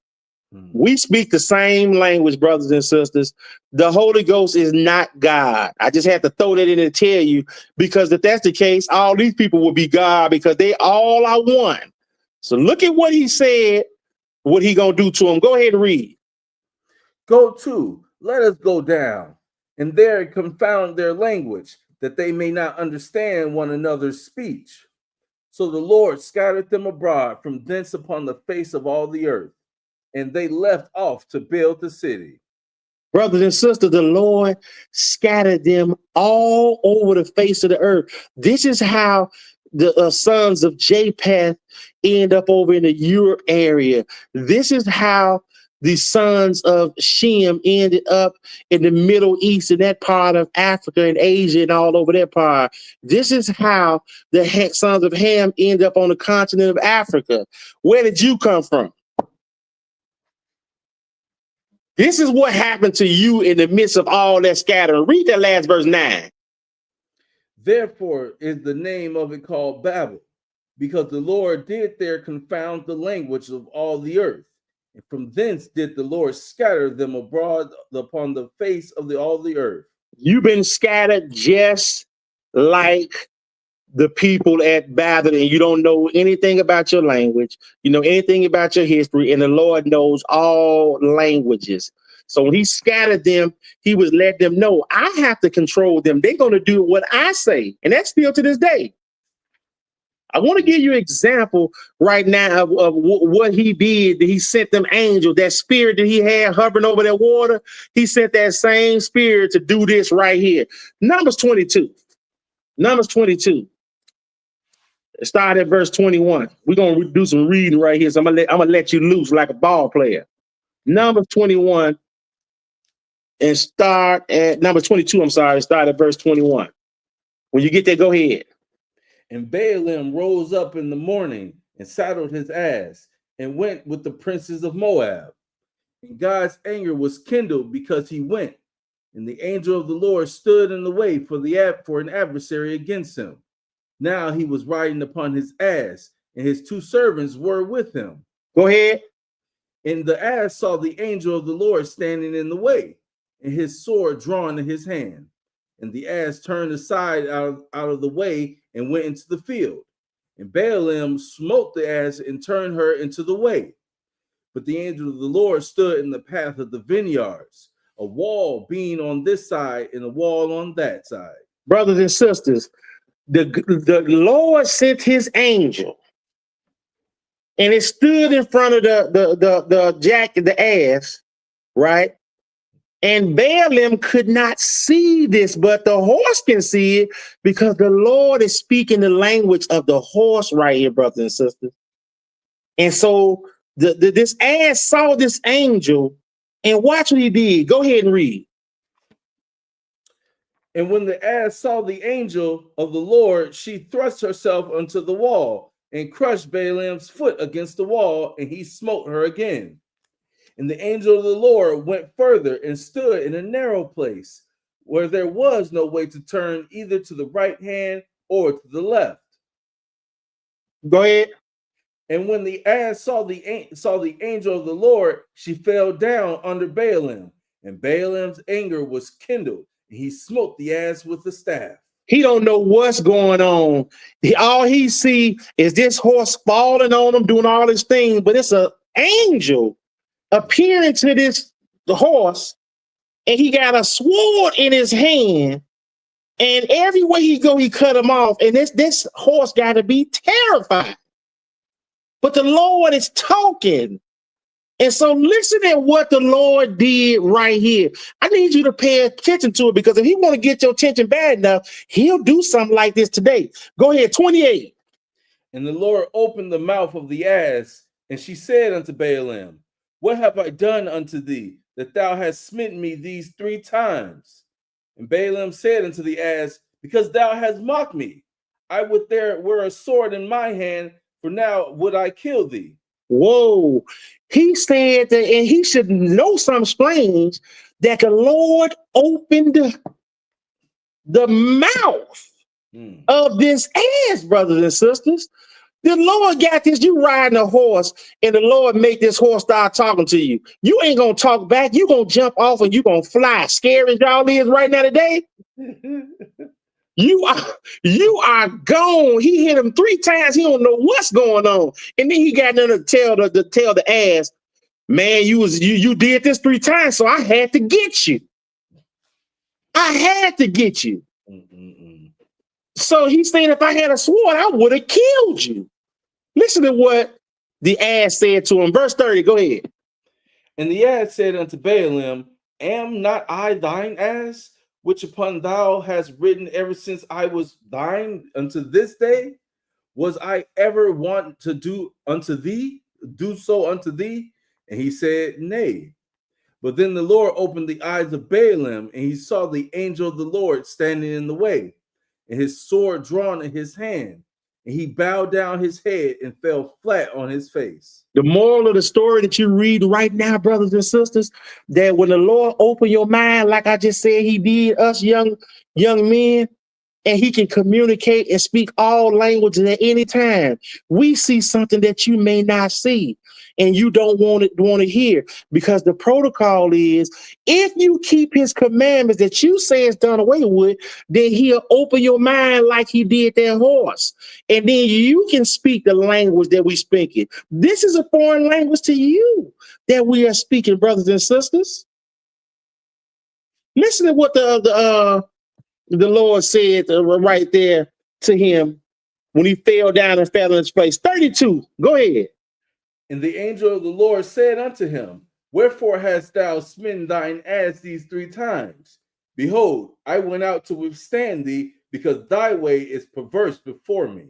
We speak the same language, brothers and sisters. The Holy Ghost is not God. I just have to throw that in and tell you, because if that's the case, all these people will be God, because they all are one. So look at what he said, what he gonna do to them. Go ahead and read. Go to, let us go down, and there confound their language, that they may not understand one another's speech. So the Lord scattered them abroad from thence upon the face of all the earth, and they left off to build the city. Brothers and sisters, the Lord scattered them all over the face of the earth. This is how the sons of Japheth end up over in the Europe area. This is how the sons of Shem ended up in the Middle East, in that part of Africa and Asia and all over that part. This is how the sons of Ham end up on the continent of Africa. Where did you come from? This is what happened to you in the midst of all that scattering. Read that last verse 9. Therefore is the name of it called Babel, because the Lord did there confound the language of all the earth. And from thence did the Lord scatter them abroad upon the face of all the earth. You've been scattered just like the people at Babel, and you don't know anything about your language, you know anything about your history, and the Lord knows all languages. So when he scattered them, he was letting them know, I have to control them. They're going to do what I say. And that's still to this day. I want to give you an example right now of what he did. He sent them angels, that spirit that he had hovering over that water. He sent that same spirit to do this right here. Numbers 22. Numbers 22. Start at verse 21. We're gonna do some reading right here. So I'm gonna let you loose like a ball player. Number 21 and start at number 22. I'm sorry, start at verse 21. When you get there, go ahead. And Balaam rose up in the morning and saddled his ass and went with the princes of Moab. And God's anger was kindled because he went. And the angel of the Lord stood in the way for an adversary against him. Now he was riding upon his ass, and his two servants were with him. Go ahead. And the ass saw the angel of the Lord standing in the way, and his sword drawn in his hand. And the ass turned aside out of the way and went into the field. And Balaam smote the ass and turned her into the way. But the angel of the Lord stood in the path of the vineyards, a wall being on this side and a wall on that side. Brothers and sisters, the Lord sent his angel, and it stood in front of the ass, right? And Balaam could not see this, but the horse can see it because the Lord is speaking the language of the horse right here, brothers and sisters. And so this ass saw this angel, and watch what he did. Go ahead and read. And when the ass saw the angel of the Lord, she thrust herself unto the wall and crushed Balaam's foot against the wall, and he smote her again. And the angel of the Lord went further and stood in a narrow place where there was no way to turn either to the right hand or to the left. Go ahead. And when the ass saw the angel of the Lord, she fell down under Balaam, and Balaam's anger was kindled, and he smote the ass with the staff. He don't know what's going on. All he see is this horse falling on him, doing all this thing, but it's an angel appearing to the horse, and he got a sword in his hand, and everywhere he go, he cut him off, and this horse got to be terrified. But the Lord is talking. And so listen at what the Lord did right here. I need you to pay attention to it, because if he want to get your attention bad enough, he'll do something like this today. Go ahead, 28. And the Lord opened the mouth of the ass, and she said unto Balaam, what have I done unto thee, that thou hast smitten me these 3 times? And Balaam said unto the ass, because thou hast mocked me. I would there were a sword in my hand, for now would I kill thee. Whoa. He said that, and he should know something strange, that the Lord opened the mouth of this ass, brothers and sisters. The Lord got this. You riding a horse, and the Lord make this horse start talking to you. You ain't gonna talk back. You gonna jump off and you gonna fly. Scary as y'all is right now today. You are gone. He hit him 3 times. He don't know what's going on, and then he got to tell the ass, man, you did this 3 times, so I had to get you. I had to get you. So he's saying, if I had a sword, I would have killed you. Listen to what the ass said to him. Verse 30, go ahead. And the ass said unto Balaam, am not I thine ass, which upon thou hast ridden ever since I was thine unto this day? Was I ever want to do so unto thee? And he said, nay. But then the Lord opened the eyes of Balaam, and he saw the angel of the Lord standing in the way, and his sword drawn in his hand. And he bowed down his head and fell flat on his face. The moral of the story that you read right now, brothers and sisters, that when the Lord opened your mind, like I just said, he did us young men, and he can communicate and speak all languages at any time. We see something that you may not see, and you don't want to hear, because the protocol is, if you keep his commandments that you say is done away with, then he'll open your mind like he did that horse, and then you can speak the language that we speaking. This is a foreign language to you that we are speaking, brothers and sisters. Listen to what the Lord said right there to him when he fell down and fell in his face. 32. Go ahead. And the angel of the Lord said unto him, wherefore hast thou smitten thine ass these 3 times? Behold, I went out to withstand thee, because thy way is perverse before me.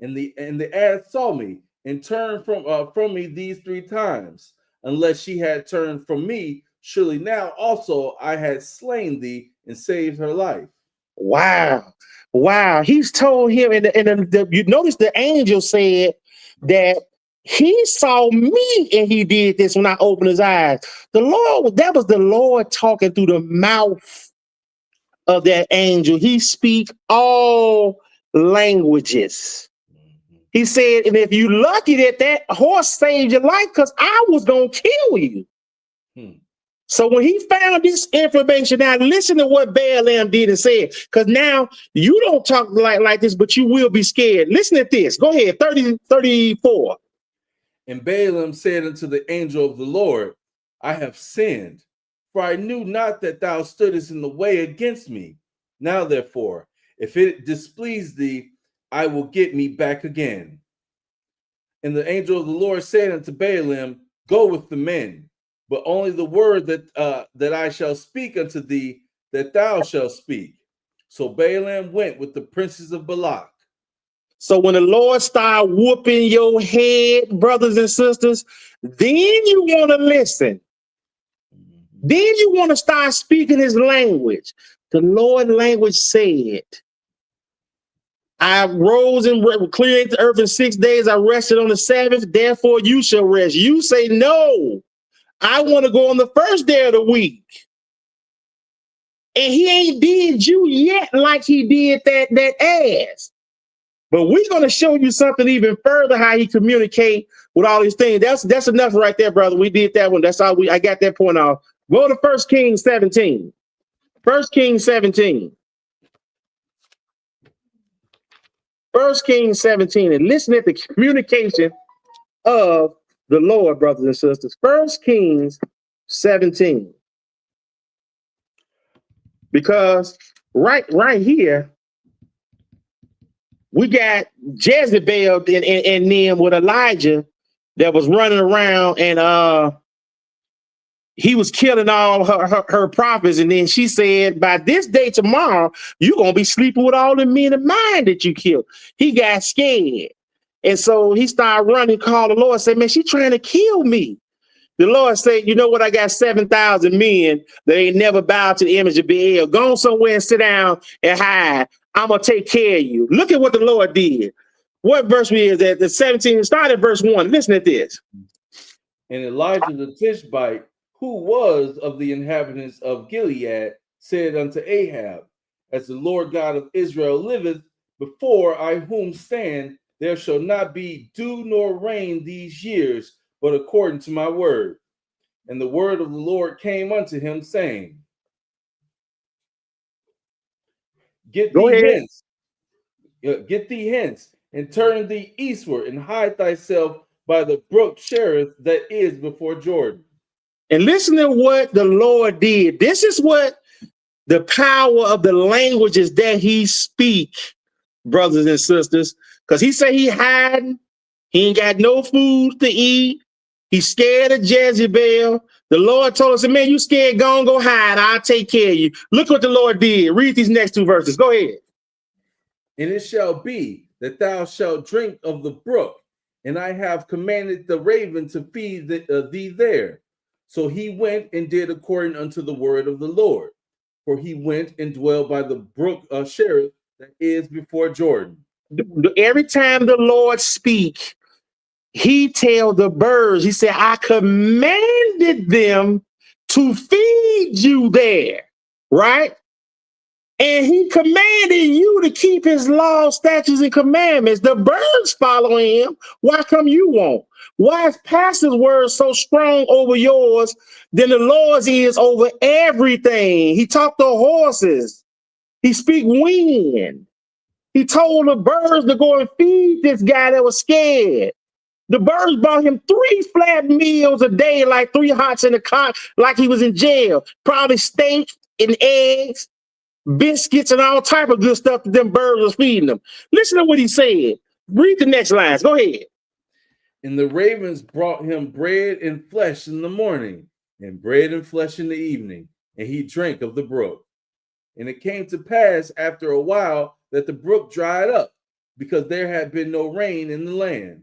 And the ass saw me and turned from me these 3 times. Unless she had turned from me, surely now also I had slain thee and saved her life. Wow. Wow. He's told him, you notice the angel said that he saw me and he did this when I opened his eyes. The Lord, that was the Lord talking through the mouth of that angel. He speaks all languages. He said, and if you lucky that horse saved your life, because I was going to kill you. So when he found this information out, listen to what Balaam did and said, because now you don't talk like this, but you will be scared. Listen to this. Go ahead, 34. And Balaam said unto the angel of the Lord, I have sinned, for I knew not that thou stoodest in the way against me. Now therefore, if it displease thee, I will get me back again. And the angel of the Lord said unto Balaam, Go with the men, but only the word that I shall speak unto thee, that thou shalt speak. So Balaam went with the princes of Balak. So when the Lord start whooping your head, brothers and sisters, then you want to listen. Then you want to start speaking his language. The Lord language said, I rose and cleared the earth in 6 days. I rested on the Sabbath. Therefore, you shall rest. You say, no, I want to go on the first day of the week. And he ain't did you yet like he did that ass. But we're going to show you something even further, how he communicate with all these things. That's enough right there, brother. We did that one. That's all I got that point off. Go to 1 Kings 17. 1 Kings 17. 1 Kings 17. And listen at the communication of the Lord, brothers and sisters. 1 Kings 17. Because right here, we got Jezebel and them with Elijah that was running around, and he was killing all her prophets. And then she said, by this day tomorrow, you're going to be sleeping with all the men of mine that you killed. He got scared. And so he started running, called the Lord, said, man, she trying to kill me. The Lord said, you know what? I got 7,000 men that ain't never bowed to the image of Baal. Go somewhere and sit down and hide. I'm going to take care of you. Look at what the Lord did. What verse we is at? The 17, start at verse 1. Listen at this. And Elijah the Tishbite, who was of the inhabitants of Gilead, said unto Ahab, as the Lord God of Israel liveth, before I whom stand, there shall not be dew nor rain these years, but according to my word. And the word of the Lord came unto him, saying, Get thee hence, and turn thee eastward, and hide thyself by the brook Cherith that is before Jordan. And listen to what the Lord did. This is what the power of the languages that he speak, brothers and sisters, because he said he hiding. He ain't got no food to eat. He's scared of Jezebel. The Lord told us, man, you scared, go hide. I'll take care of you. Look what the Lord did. Read these next 2 verses. Go ahead. And it shall be that thou shalt drink of the brook, and I have commanded the raven to feed thee there. So he went and did according unto the word of the Lord. For he went and dwelt by the brook Cherith that is before Jordan. Every time the Lord speak, he tell the birds, he said, I commanded them to feed you there, right? And he commanded you to keep his law, statutes, and commandments. The birds follow him. Why come you won't? Why is Pastor's word so strong over yours than the Lord's is over everything? He talked to horses. He speak wind. He told the birds to go and feed this guy that was scared. The birds brought him 3 flat meals a day, like 3 hots in the car, like he was in jail. Probably steak and eggs, biscuits, and all type of good stuff that them birds was feeding them. Listen to what he said. Read the next lines. Go ahead. And the ravens brought him bread and flesh in the morning, and bread and flesh in the evening, and he drank of the brook. And it came to pass after a while that the brook dried up, because there had been no rain in the land.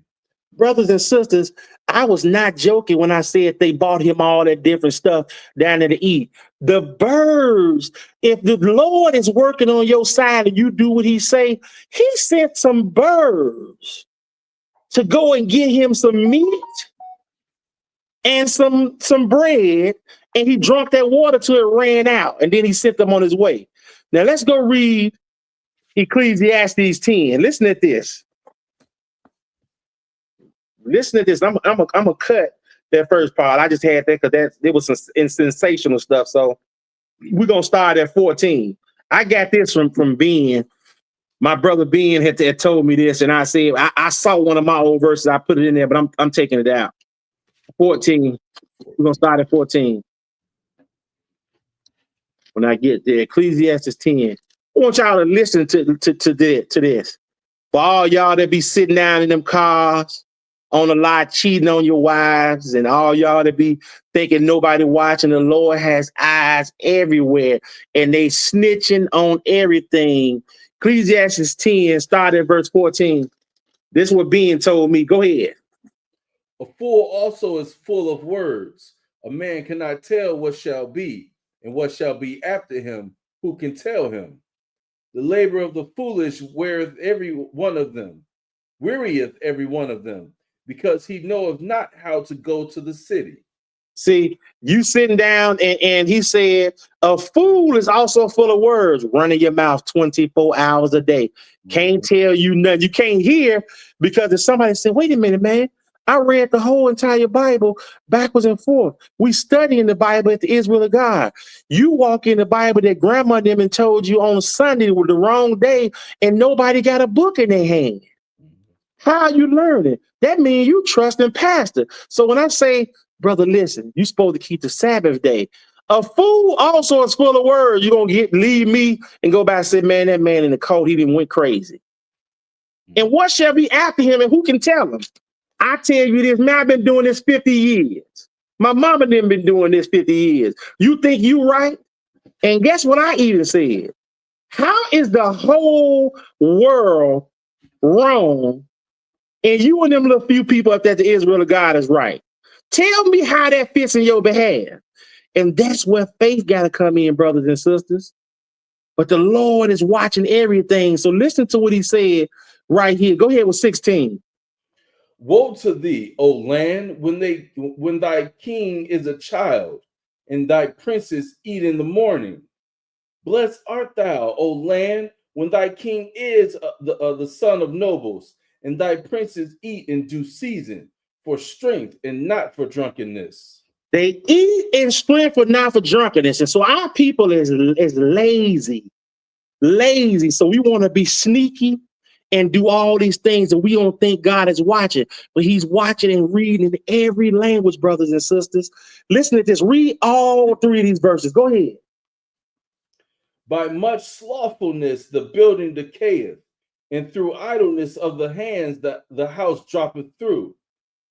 Brothers and sisters, I was not joking when I said they bought him all that different stuff down there to eat. The birds, if the Lord is working on your side and you do what he say, he sent some birds to go and get him some meat and some bread, and he drank that water till it ran out, and then he sent them on his way. Now let's go read Ecclesiastes 10. Listen at this. Listen to this. I'm gonna cut that first part. I just had that because it was some sensational stuff. So we're gonna start at 14. I got this from Ben. My brother Ben had told me this, and I said I saw one of my old verses. I put it in there, but I'm taking it out. 14. We're gonna start at 14. When I get there, Ecclesiastes 10. I want y'all to listen to this. For all y'all that be sitting down in them cars on the lot cheating on your wives, and all y'all that be thinking nobody watching, the Lord has eyes everywhere and they snitching on everything. Ecclesiastes 10, start at verse 14. This is what being told me. Go ahead. A fool also is full of words. A man cannot tell what shall be, and what shall be after him. Who can tell him? The labor of the foolish wearieth every one of them, because he knoweth not how to go to the city. See, you sitting down and he said, a fool is also full of words, running your mouth 24 hours a day. Can't tell you nothing. You can't hear, because if somebody said, wait a minute, man, I read the whole entire Bible backwards and forth. We studying the Bible at the Israel of God. You walk in the Bible that grandma and them and told you on Sunday was the wrong day, and nobody got a book in their hand. How are you learning? That means you trust in pastor. So when I say, brother, listen, you supposed to keep the Sabbath day. A fool also is full of words. You're going to leave me and go back and say, man, that man in the coat, he didn't went crazy. And what shall be after him, and who can tell him? I tell you this, man, I've been doing this 50 years. My mama done been doing this 50 years. You think you right? And guess what I even said? How is the whole world wrong, and you and them little few people up there, the Israel of God, is right? Tell me how that fits in your behalf. And that's where faith got to come in, brothers and sisters. But the Lord is watching everything. So listen to what he said right here. Go ahead with 16. Woe to thee, O land, when thy king is a child, and thy princes eat in the morning. Blessed art thou, O land, when thy king is the son of nobles, and thy princes eat in due season, for strength and not for drunkenness. They eat in strength, but not for drunkenness. And so our people is lazy. So we want to be sneaky and do all these things, and we don't think God is watching, but he's watching and reading in every language, brothers and sisters. Listen to this. Read all three of these verses. Go ahead. By much slothfulness the building decayeth, and through idleness of the hands the house droppeth through.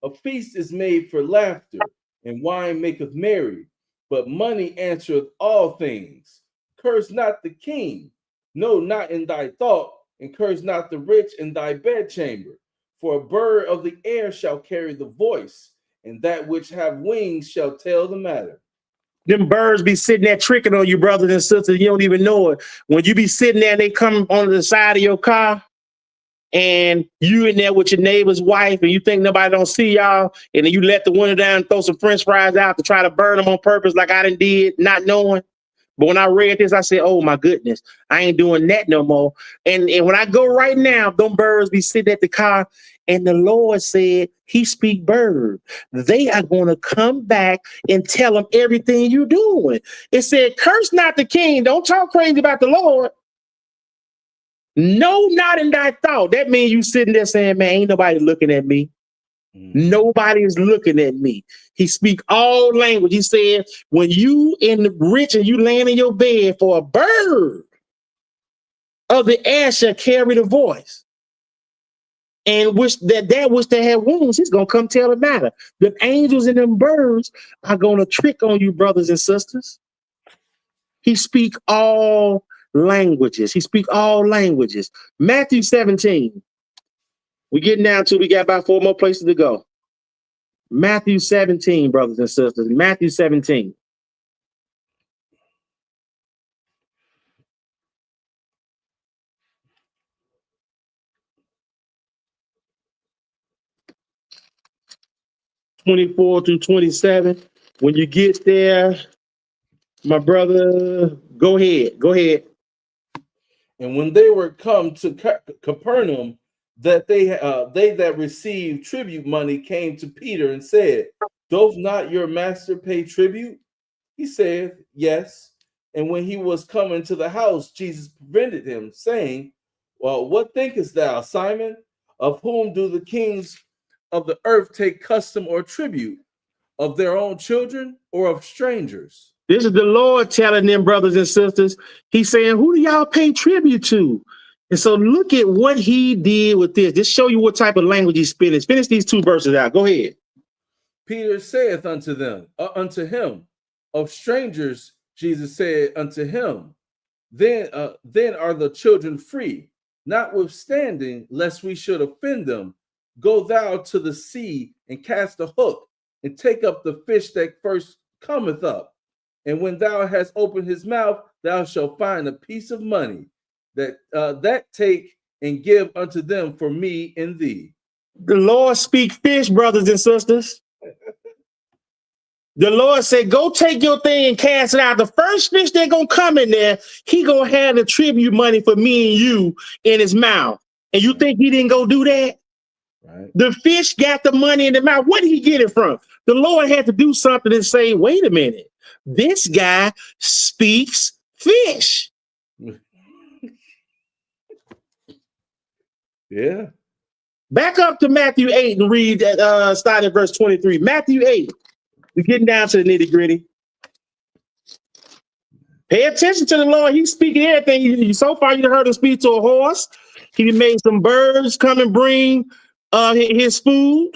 A feast is made for laughter, and wine maketh merry, but money answereth all things. Curse not the king, no, not in thy thought, and curse not the rich in thy bedchamber. For a bird of the air shall carry the voice, and that which have wings shall tell the matter. Them birds be sitting there tricking on you, brothers and sisters. You don't even know it. When you be sitting there and they come on the side of your car, and you in there with your neighbor's wife, and you think nobody don't see y'all, and then you let the window down and throw some French fries out to try to burn them on purpose like I done did, not knowing. But when I read this, I said, oh my goodness, I ain't doing that no more. And when I go right now, them birds be sitting at the car, and the Lord said, he speak bird. They are going to come back and tell them everything you doing. It said, curse not the king. Don't talk crazy about the Lord. No, not in thy thought. That means you sitting there saying, man, ain't nobody looking at me. Nobody is looking at me. He speak all language. He said, when you in the rich and you laying in your bed, for a bird of the air shall carry the voice, and which they have wings, he's gonna come tell the matter. The angels and them birds are gonna trick on you, brothers and sisters. He speak all languages. Matthew 17. We're getting down to, we got about 4 more places to go. Matthew 17, brothers and sisters. Matthew 17. (24 through 27). When you get there, my brother, go ahead. Go ahead. And when they were come to Capernaum, that they that received tribute money came to Peter and said, "Doth not your master pay tribute?" He said, "Yes." And when he was coming to the house, Jesus prevented him, saying, "Well, what thinkest thou, Simon? Of whom do the kings of the earth take custom or tribute? Of their own children or of strangers?" This is the Lord telling them, brothers and sisters. He's saying, who do y'all pay tribute to? And so look at what he did with this. Just show you what type of language he's spinning. Finish these 2 verses out. Go ahead. Peter saith unto him, "Of strangers," Jesus said unto him, then are the children free. Notwithstanding, lest we should offend them, go thou to the sea and cast a hook, and take up the fish that first cometh up. And when thou hast opened his mouth, thou shalt find a piece of money. That take and give unto them for me and thee. The Lord speak fish, brothers and sisters. The Lord said, go take your thing and cast it out. The first fish that gonna come in there, he gonna have the tribute money for me and you in his mouth. And you think he didn't go do that? Right. The fish got the money in the mouth. Where did he get it from? The Lord had to do something and say, wait a minute. This guy speaks fish. Yeah. Back up to Matthew 8 and read that, start at verse 23. Matthew 8. We're getting down to the nitty gritty. Pay attention to the Lord. He's speaking everything. So far, you heard him speak to a horse. He made some birds come and bring his food.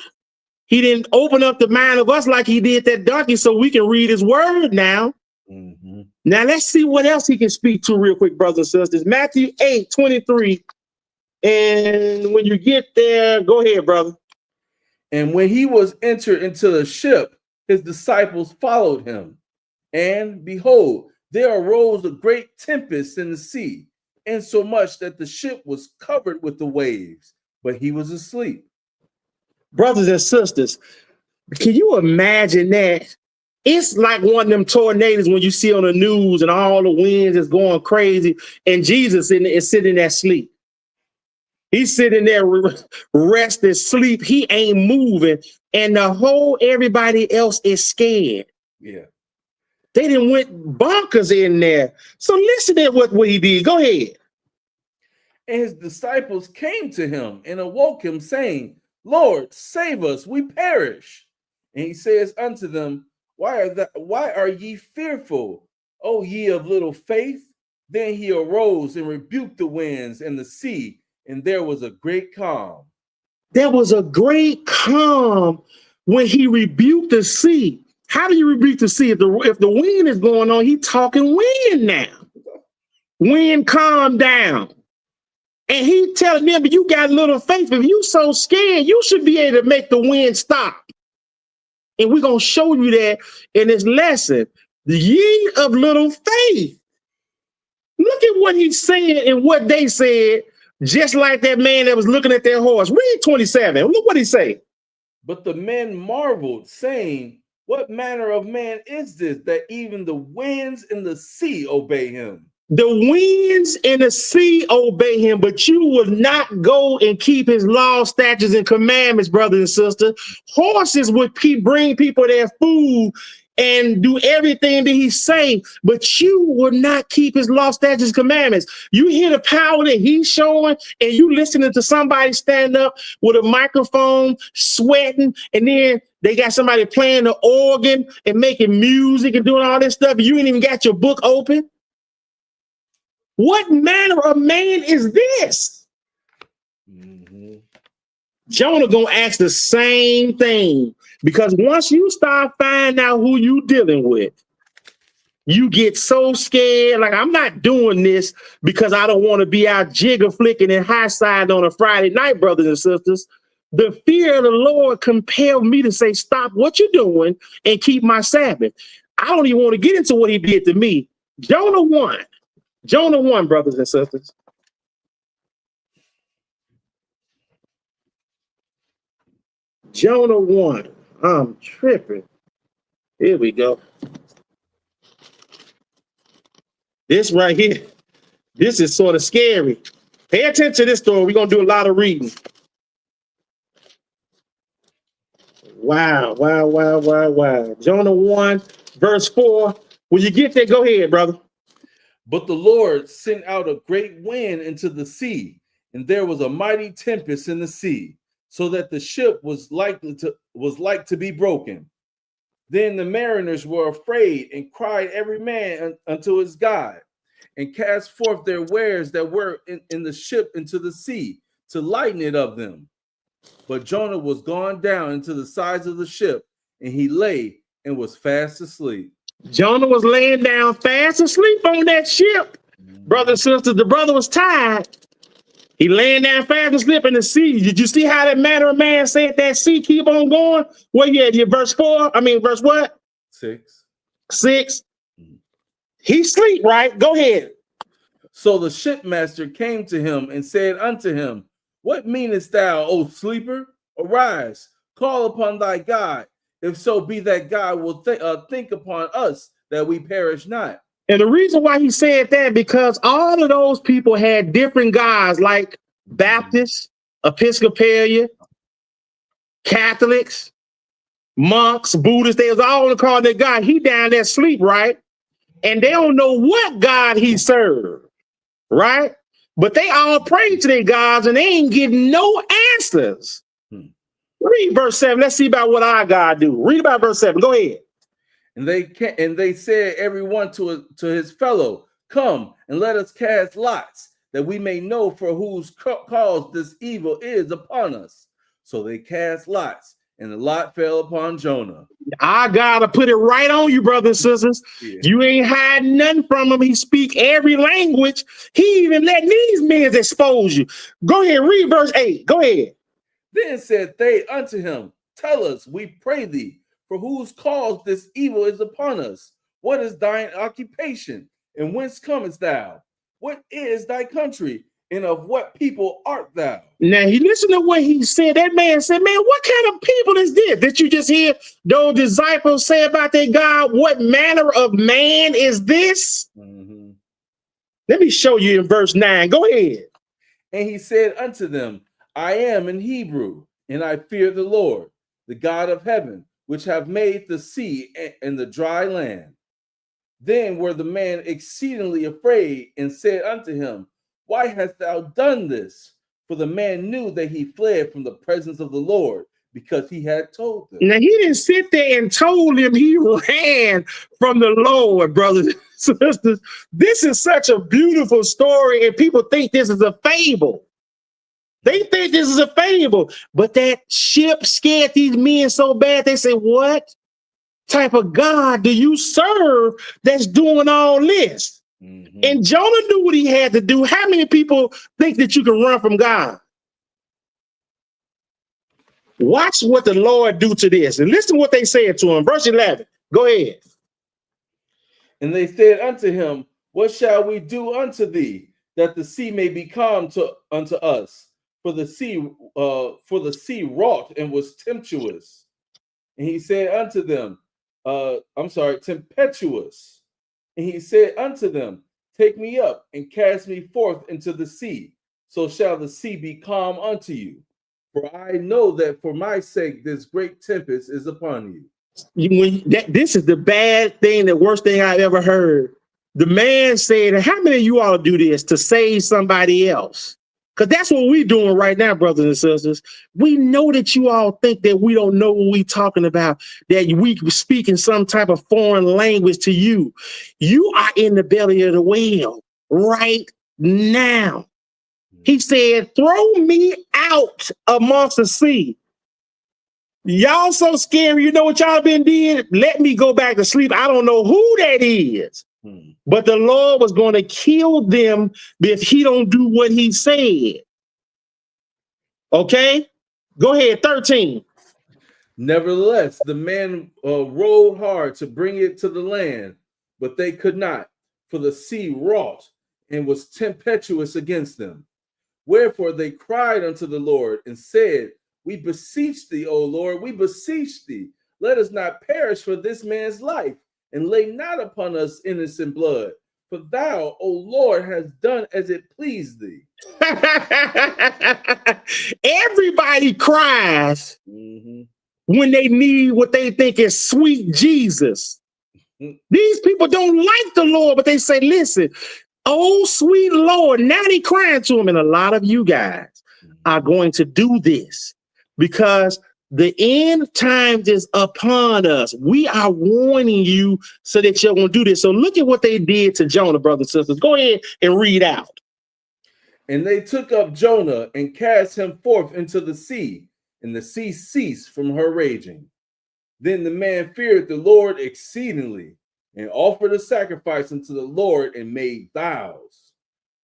He didn't open up the mind of us like he did that donkey so we can read his word now. Mm-hmm. Now, let's see what else he can speak to real quick, brothers and sisters. Matthew 8:23. And when you get there, go ahead, brother. And when he was entered into the ship, his disciples followed him. And behold, there arose a great tempest in the sea, insomuch that the ship was covered with the waves, but he was asleep. Brothers and sisters, can you imagine that? It's like one of them tornadoes when you see on the news and all the winds is going crazy, and Jesus is sitting there asleep. He's sitting there resting, sleep. He ain't moving, and the whole everybody else is scared. Yeah. They done went bonkers in there. So listen to what he did. Go ahead. And his disciples came to him and awoke him, saying, Lord, save us, we perish. And he says unto them, why are ye fearful, O ye of little faith? Then he arose and rebuked the winds and the sea, and there was a great calm. There was a great calm when he rebuked the sea. How do you rebuke the sea? If the wind is going on, he's talking wind now. Wind, calm down. And he telling them, but you got little faith. If you so scared, you should be able to make the wind stop. And we're going to show you that in this lesson. The ye of little faith. Look at what he's saying and what they said, just like that man that was looking at their horse. Read 27. Look what he said. But the men marveled, saying, what manner of man is this, that even the winds and the sea obey him? The winds and the sea obey him, but you will not go and keep his law, statutes, and commandments, brothers and sisters. Horses would bring people their food and do everything that he's saying, but you will not keep his law, statutes, commandments. You hear the power that he's showing, and you listening to somebody stand up with a microphone, sweating, and then they got somebody playing the organ and making music and doing all this stuff. You ain't even got your book open. What manner of man is this? Mm-hmm. Jonah gonna ask the same thing, because once you start finding out who you dealing with, You get so scared. Like, I'm not doing this because I don't want to be out jigger flicking and high side on a Friday night, brothers and sisters. The fear of the Lord compelled me to say, stop what you're doing and keep my Sabbath. I don't even want to get into what he did to me. Jonah 1. Jonah 1, brothers and sisters. Jonah 1. I'm tripping. Here we go. This right here. This is sort of scary. Pay attention to this story. We're going to do a lot of reading. Wow, wow, wow, wow, wow. Jonah 1, verse 4. When you get there, go ahead, brother. But the Lord sent out a great wind into the sea, and there was a mighty tempest in the sea, so that the ship was like to be broken. Then the mariners were afraid and cried every man unto his God, and cast forth their wares that were in the ship into the sea to lighten it of them. But Jonah was gone down into the sides of the ship, and he lay and was fast asleep. Jonah was laying down fast asleep on that ship. Brother and sister, the brother was tired. He laying down fast asleep in the sea. Did you see how that manner of man said that sea keep on going? Well, yeah, verse 4. I mean, verse what? 6. 6. He sleep, right? Go ahead. So the shipmaster came to him and said unto him, What meanest thou, O sleeper? Arise, call upon thy God, if so be that God will think upon us that we perish not. And the reason why he said that, because all of those people had different gods, like Baptists, Episcopalian, Catholics, monks, Buddhists. They was all calling their God. He down there sleep, right? And they don't know what God he served, right? But they all pray to their gods and they ain't getting no answers. Read verse 7. Let's see about what our God do. Read about verse 7. Go ahead. And they said every one to his fellow, Come and let us cast lots, that we may know for whose cause this evil is upon us. So they cast lots, and the lot fell upon Jonah. I gotta put it right on you, brothers and sisters. Yeah. You ain't hiding nothing from him. He speak every language. He even letting these men expose you. Go ahead, read verse 8. Go ahead. Then said they unto him, Tell us, we pray thee, for whose cause this evil is upon us. What is thine occupation? And whence comest thou? What is thy country? And of what people art thou? Now, he listened to what he said. That man said, man, what kind of people is this? Did you just hear those disciples say about their God? What manner of man is this? Mm-hmm. Let me show you in verse 9. Go ahead. And he said unto them, I am in Hebrew, and I fear the Lord, the God of heaven, which have made the sea and the dry land. Then were the men exceedingly afraid, and said unto him, Why hast thou done this? For the man knew that he fled from the presence of the Lord, because he had told them. Now, he didn't sit there and told him. He ran from the Lord, brothers and sisters. This is such a beautiful story, and people think this is a fable. They think this is a fable, but that ship scared these men so bad, they say, what type of God do you serve that's doing all this? Mm-hmm. And Jonah knew what he had to do. How many people think that you can run from God? Watch what the Lord do to this. And listen to what they said to him. Verse 11. Go ahead. And they said unto him, What shall we do unto thee, that the sea may be calm unto us? For the sea wrought and was tempestuous. And he said unto them, tempestuous. And he said unto them, Take me up and cast me forth into the sea, so shall the sea be calm unto you. For I know that for my sake this great tempest is upon you. This is the bad thing, the worst thing I've ever heard. The man said, how many of you all do this to save somebody else? Because that's what we're doing right now, brothers and sisters. We know that you all think that we don't know what we're talking about, that we speaking some type of foreign language to you. You are in the belly of the whale right now. He said, throw me out amongst the sea. Y'all so scary. You know what y'all been did? Let me go back to sleep. I don't know who that is. But the Lord was going to kill them if he don't do what he said. Okay? Go ahead, 13. Nevertheless, the man rowed hard to bring it to the land, but they could not, for the sea wrought and was tempestuous against them. Wherefore they cried unto the Lord and said, We beseech thee, O Lord, we beseech thee, let us not perish for this man's life, and lay not upon us innocent blood. For thou, O Lord, hast done as it pleased thee. Everybody cries when they need what they think is sweet Jesus. These people don't like the Lord, but they say, listen, oh, sweet Lord. Now they crying to him. And a lot of you guys are going to do this because the end times is upon us. We are warning you so that you're going to do this. So look at what they did to Jonah, brothers and sisters. Go ahead and read out. And they took up Jonah and cast him forth into the sea, and the sea ceased from her raging. Then the man feared the Lord exceedingly, and offered a sacrifice unto the Lord, and made vows.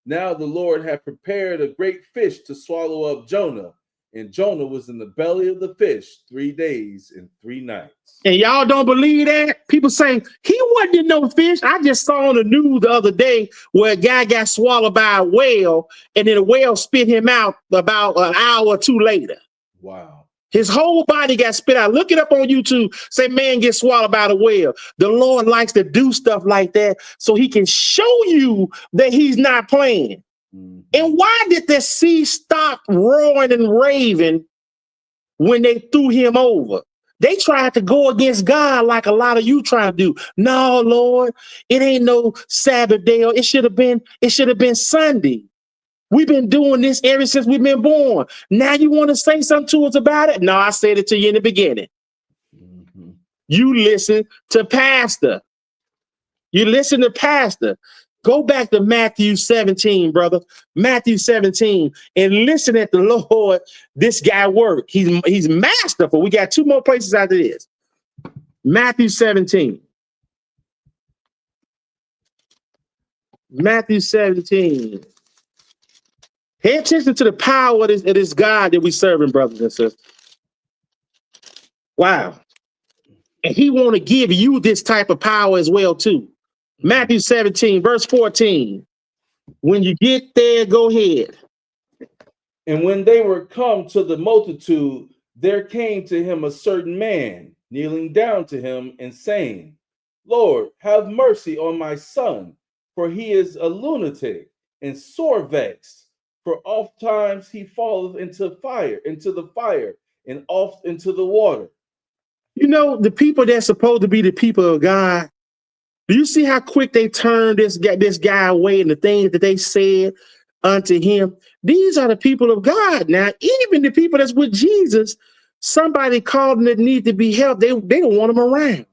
Now the Lord had prepared a great fish to swallow up Jonah, and Jonah was in the belly of the fish 3 days and 3 nights. And y'all don't believe that? People say, he wasn't in no fish. I just saw on the news the other day where a guy got swallowed by a whale, and then the whale spit him out about an hour or two later. Wow. His whole body got spit out. Look it up on YouTube. Say, man gets swallowed by the whale. The Lord likes to do stuff like that so he can show you that he's not playing. And why did the sea stop roaring and raving when they threw him over? They tried to go against God like a lot of you trying to do. No, Lord, it ain't no Sabbath day. It should have been Sunday. We've been doing this ever since we've been born. Now you want to say something to us about it? No, I said it to you in the beginning. You listen to pastor. You listen to pastor. Go back to Matthew 17, brother. Matthew 17, and listen at the Lord. This guy work. He's masterful. We got 2 more places after this. Matthew 17. Matthew 17. Pay attention to the power of this God that we serving, brothers and sisters. Wow. And he want to give you this type of power as well, too. Matthew 17, verse 14. When you get there, go ahead. And when they were come to the multitude, there came to him a certain man, kneeling down to him and saying, Lord, have mercy on my son, for he is a lunatic and sore vexed. For oft times he falleth into the fire, and oft into the water. You know, the people that's supposed to be the people of God, do you see how quick they turned this guy away and the things that they said unto him? These are the people of God. Now, even the people that's with Jesus, somebody called them that need to be helped. They don't want them around.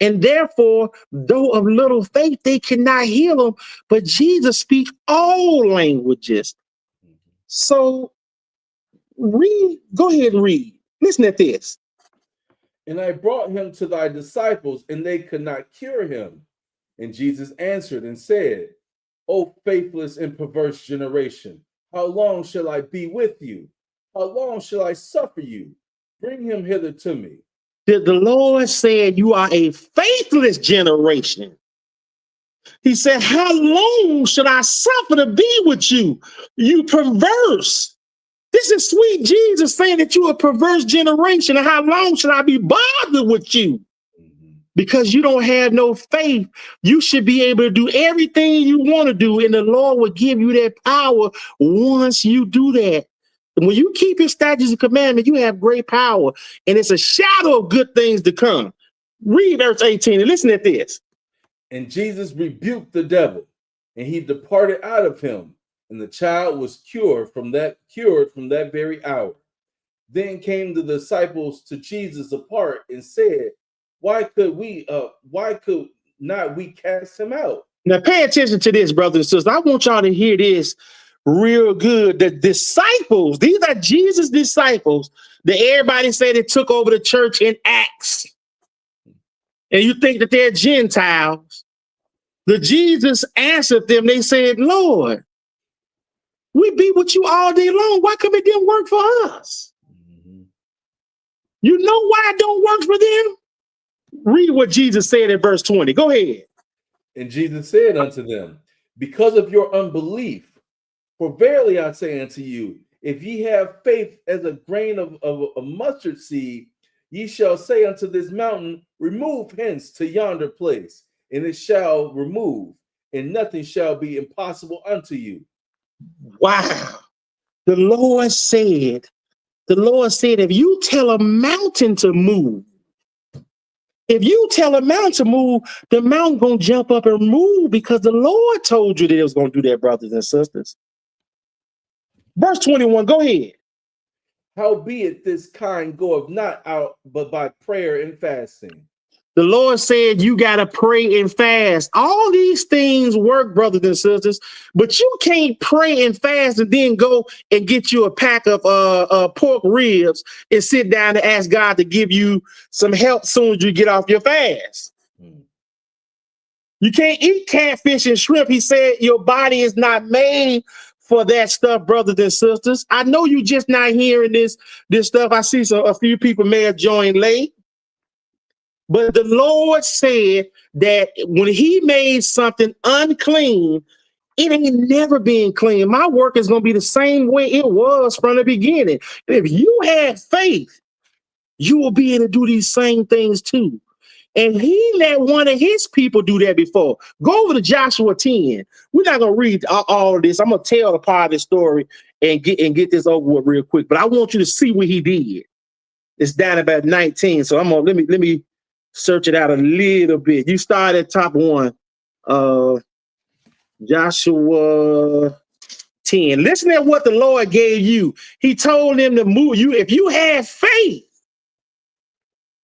And therefore, though of little faith, they cannot heal them. But Jesus speaks all languages. So read, go ahead and read. Listen at this. And I brought him to thy disciples, and they could not cure him. And Jesus answered and said, O faithless and perverse generation, how long shall I be with you? How long shall I suffer you? Bring him hither to me. The Lord said, you are a faithless generation. He said, how long should I suffer to be with you? You perverse. This is sweet Jesus saying that you're a perverse generation. And how long should I be bothered with you? Because you don't have no faith. You should be able to do everything you want to do. And the Lord will give you that power once you do that. And when you keep his statutes and commandments, you have great power. And it's a shadow of good things to come. Read verse 18 and listen at this. And Jesus rebuked the devil, and he departed out of him. And the child was cured from that very hour. Then came the disciples to Jesus apart and said, Why could not we cast him out? Now pay attention to this, brothers and sisters. I want y'all to hear this real good. The disciples, these are Jesus' disciples. that everybody said it took over the church in Acts. And you think that they're Gentiles. The Jesus answered them. They said, Lord, we be with you all day long. Why come it didn't work for us? Mm-hmm. You know why it don't work for them? Read what Jesus said in verse 20. Go ahead. And Jesus said unto them, because of your unbelief, for verily I say unto you, if ye have faith as a grain of a mustard seed, ye shall say unto this mountain, remove hence to yonder place, and it shall remove, and nothing shall be impossible unto you. Wow. The Lord said, if you tell a mountain to move, if you tell a mountain to move, the mountain gonna jump up and move because the Lord told you that it was gonna do that, brothers and sisters. Verse 21, go ahead. Howbeit this kind goeth not out but by prayer and fasting. The Lord said you got to pray and fast. All these things work, brothers and sisters, but you can't pray and fast and then go and get you a pack of pork ribs and sit down and ask God to give you some help as soon as you get off your fast. You can't eat catfish and shrimp. He said your body is not made for that stuff, brothers and sisters. I know you just not hearing this stuff. I see a few people may have joined late. But the Lord said that when he made something unclean, it ain't never been clean. My work is going to be the same way it was from the beginning. If you have faith, you will be able to do these same things too. And he let one of his people do that before. Go over to Joshua 10. We're not going to read all of this. I'm going to tell a part of the story and get this over with real quick. But I want you to see what he did. It's down about 19. So let me search it out a little bit. You start at top one. Joshua 10. Listen at what the Lord gave you. He told him to move you. If you have faith,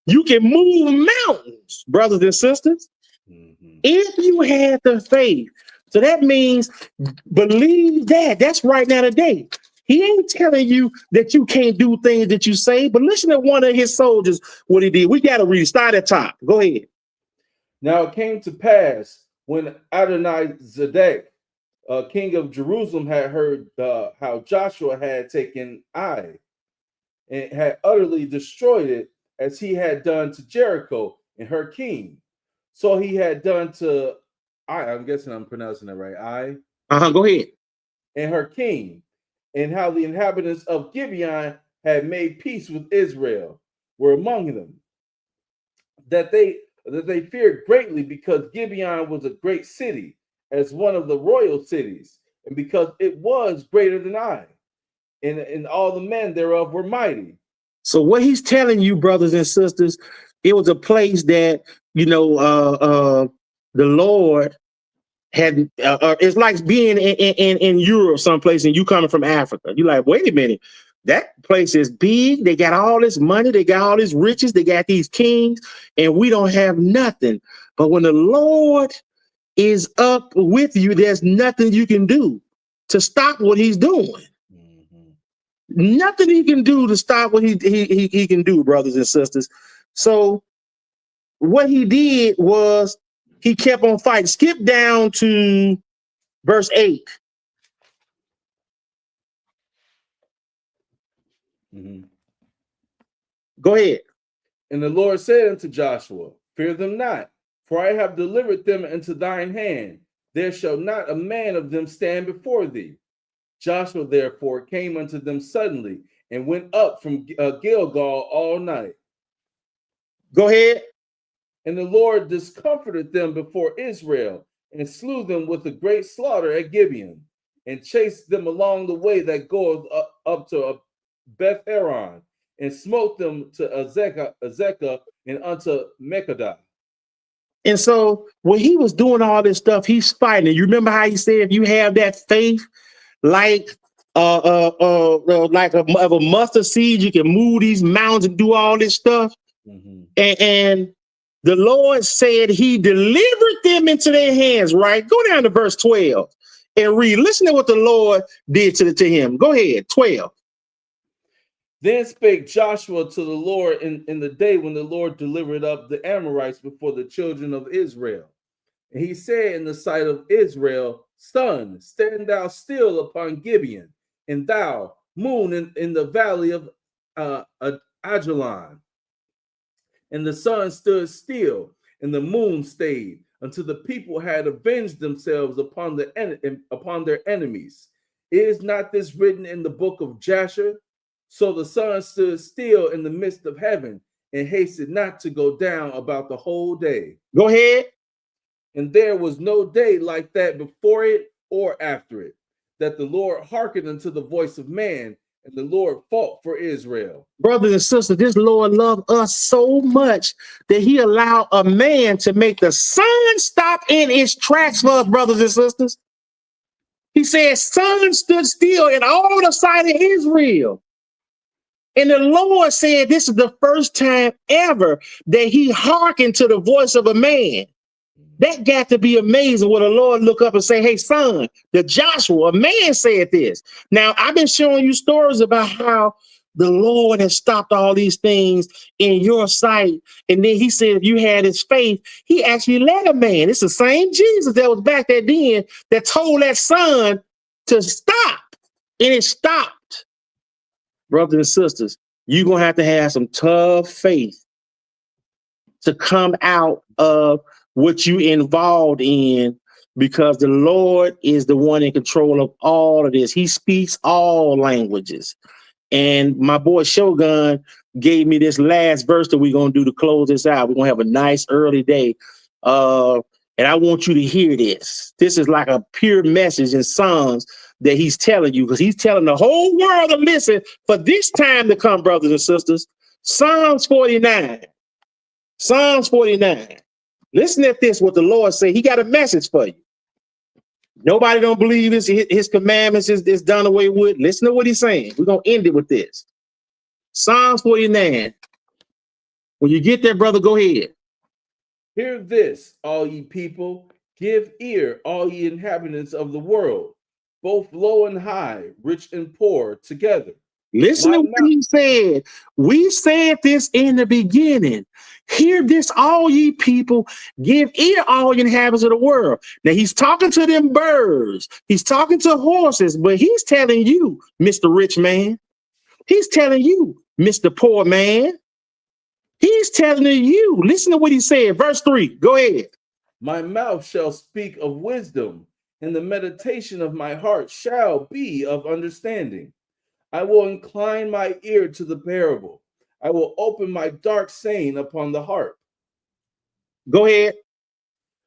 you can move mountains, brothers and sisters. Mm-hmm. If you had the faith. So that means believe that. That's right now today. He ain't telling you that you can't do things that you say, but listen to one of his soldiers, what he did. We got to read. Start at top. Go ahead. Now it came to pass when Adonizedek, king of Jerusalem, had heard how Joshua had taken Ai and had utterly destroyed it, as he had done to Jericho and her king. So he had done to Ai, I'm guessing I'm pronouncing it right, Ai. Go ahead. And her king, and how the inhabitants of Gibeon had made peace with Israel, were among them, that they feared greatly, because Gibeon was a great city, as one of the royal cities, and because it was greater than Ai, and all the men thereof were mighty. So what he's telling you, brothers and sisters, it was a place that, the Lord had, it's like being in Europe someplace and you coming from Africa. You're like, wait a minute, that place is big. They got all this money. They got all this riches. They got these kings and we don't have nothing. But when the Lord is up with you, there's nothing you can do to stop what he's doing. Nothing he can do to stop what he can do, brothers and sisters. So what he did was he kept on fighting. Skip down to verse 8. Mm-hmm. Go ahead. And the Lord said unto Joshua, fear them not, for I have delivered them into thine hand. There shall not a man of them stand before thee. Joshua therefore came unto them suddenly and went up from Gilgal all night. Go ahead. And the Lord discomforted them before Israel and slew them with a great slaughter at Gibeon, and chased them along the way that goeth up to Beth Horon, and smote them to Azekah and unto Mekkedah. And so when he was doing all this stuff, he's fighting. You remember how he said, if you have that faith, like of a mustard seed, you can move these mountains and do all this stuff. Mm-hmm. And the Lord said he delivered them into their hands, right? Go down to verse 12 and read. Listen to what the Lord did to him. Go ahead, 12. Then spake Joshua to the Lord in the day when the Lord delivered up the Amorites before the children of Israel. And he said in the sight of Israel, Sun, stand thou still upon Gibeon, and thou, moon, in the valley of Ajalon. And the sun stood still, and the moon stayed, until the people had avenged themselves upon their enemies. Is not this written in the book of Jasher? So the sun stood still in the midst of heaven, and hasted not to go down about the whole day. Go ahead. And there was no day like that before it or after it, that the Lord hearkened unto the voice of man, and the Lord fought for Israel. Brothers and sisters, this Lord loved us so much that he allowed a man to make the sun stop in its tracks for us, brothers and sisters. He said, sun stood still in all the sight of Israel. And the Lord said, this is the first time ever that he hearkened to the voice of a man. That got to be amazing when the Lord look up and say, hey, son, the Joshua, a man said this. Now, I've been showing you stories about how the Lord has stopped all these things in your sight. And then he said, if you had his faith, he actually led a man. It's the same Jesus that was back there then that told that son to stop. And it stopped. Brothers and sisters, you're going to have some tough faith to come out of what you involved in, because the Lord is the one in control of all of this. He speaks all languages. And my boy Shogun gave me this last verse that we're going to do to close this out. We're going to have a nice early day. And I want you to hear this. This is like a pure message in Psalms that he's telling you, because he's telling the whole world to listen for this time to come, brothers and sisters. Psalms 49. Psalms 49. Listen at this, what the Lord said. He got a message for you. Nobody don't believe his commandments is done away with. Listen to what he's saying. We're going to end it with this. Psalms 49. When you get there, brother, go ahead. Hear this, all ye people. Give ear, all ye inhabitants of the world, both low and high, rich and poor, together. Listen to what he said. We said this in the beginning. Hear this, all ye people. Give ear, all ye inhabitants of the world. Now, he's talking to them birds. He's talking to horses, but he's telling you, Mr. Rich Man. He's telling you, Mr. Poor Man. He's telling you. Listen to what he said. Verse 3. Go ahead. My mouth shall speak of wisdom, and the meditation of my heart shall be of understanding. I will incline my ear to the parable. I will open my dark saying upon the harp. Go ahead.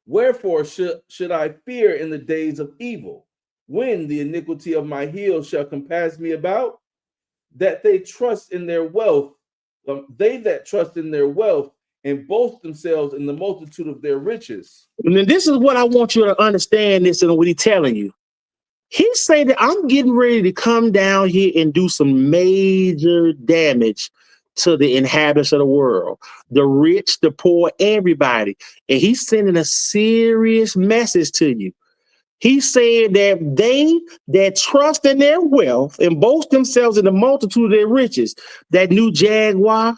Wherefore should I fear in the days of evil, when the iniquity of my heels shall compass me about? That they trust in their wealth, they that trust in their wealth and boast themselves in the multitude of their riches. And then this is what I want you to understand this and what he's telling you. He said that I'm getting ready to come down here and do some major damage to the inhabitants of the world, the rich, the poor, everybody. And he's sending a serious message to you. He said that they that trust in their wealth and boast themselves in the multitude of their riches, that new Jaguar,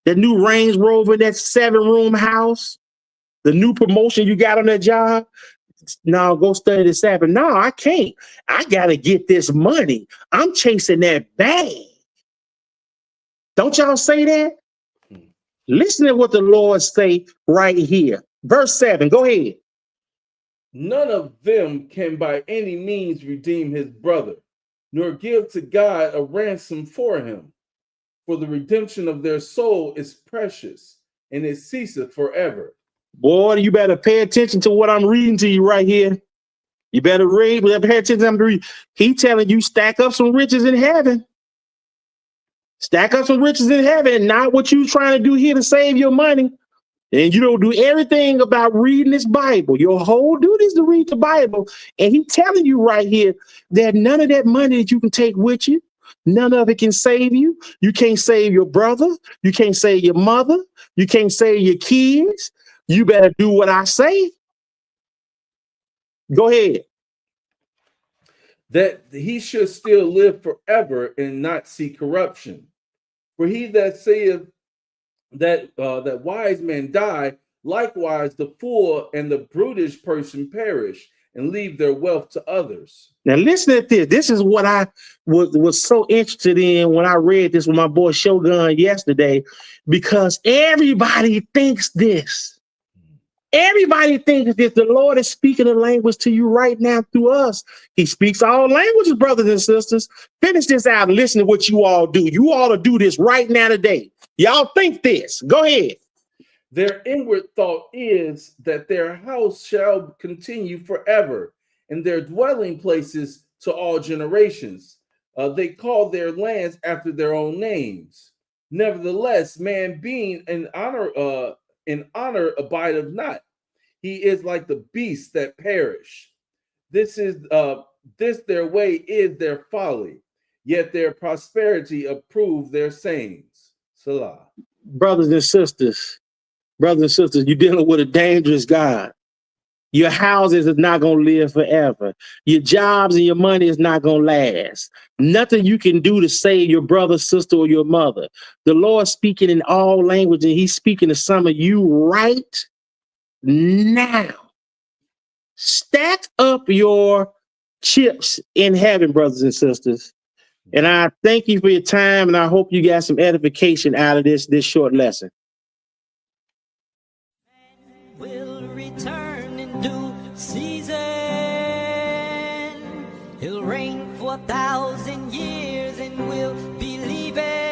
that new Range Rover, that 7-room house, the new promotion you got on that job. Now go study the Sabbath. No, I can't. I got to get this money. I'm chasing that bag. Don't y'all say that? Listen to what the Lord say right here. Verse 7. Go ahead. None of them can by any means redeem his brother, nor give to God a ransom for him. For the redemption of their soul is precious, and it ceaseth forever. Boy, you better pay attention to what I'm reading to you right here. You better read, pay attention to what I'm reading. He telling you stack up some riches in heaven. Stack up some riches in heaven, and not what you trying to do here to save your money. And you don't do everything about reading this Bible. Your whole duty is to read the Bible. And he telling you right here that none of that money that you can take with you, none of it can save you. You can't save your brother. You can't save your mother. You can't save your kids. You better do what I say. Go ahead. that he should still live forever and not see corruption. For he that saith that wise men die, likewise the fool and the brutish person perish and leave their wealth to others. Now listen to this. This is what I was so interested in when I read this with my boy Shogun yesterday, because everybody thinks this. Everybody thinks that the Lord is speaking a language to you right now through us. He speaks all languages, brothers and sisters. Finish this out and listen to what you all do. You ought to do this right now today. Y'all think this. Go ahead. Their inward thought is that their house shall continue forever, and their dwelling places to all generations. They call their lands after their own names. Nevertheless, man being in honor abideth not. He is like the beasts that perish. This their way is their folly, yet their prosperity approve their sayings. Salah. Brothers and sisters, you're dealing with a dangerous God. Your houses is not going to live forever. Your jobs and your money is not going to last. Nothing you can do to save your brother, sister, or your mother. The Lord speaking in all languages, and he's speaking to some of you right now. Stack up your chips in heaven, brothers and sisters. And I thank you for your time, and I hope you got some edification out of this short lesson. Will return in due season. He'll reign for 1,000 years and we'll believe it.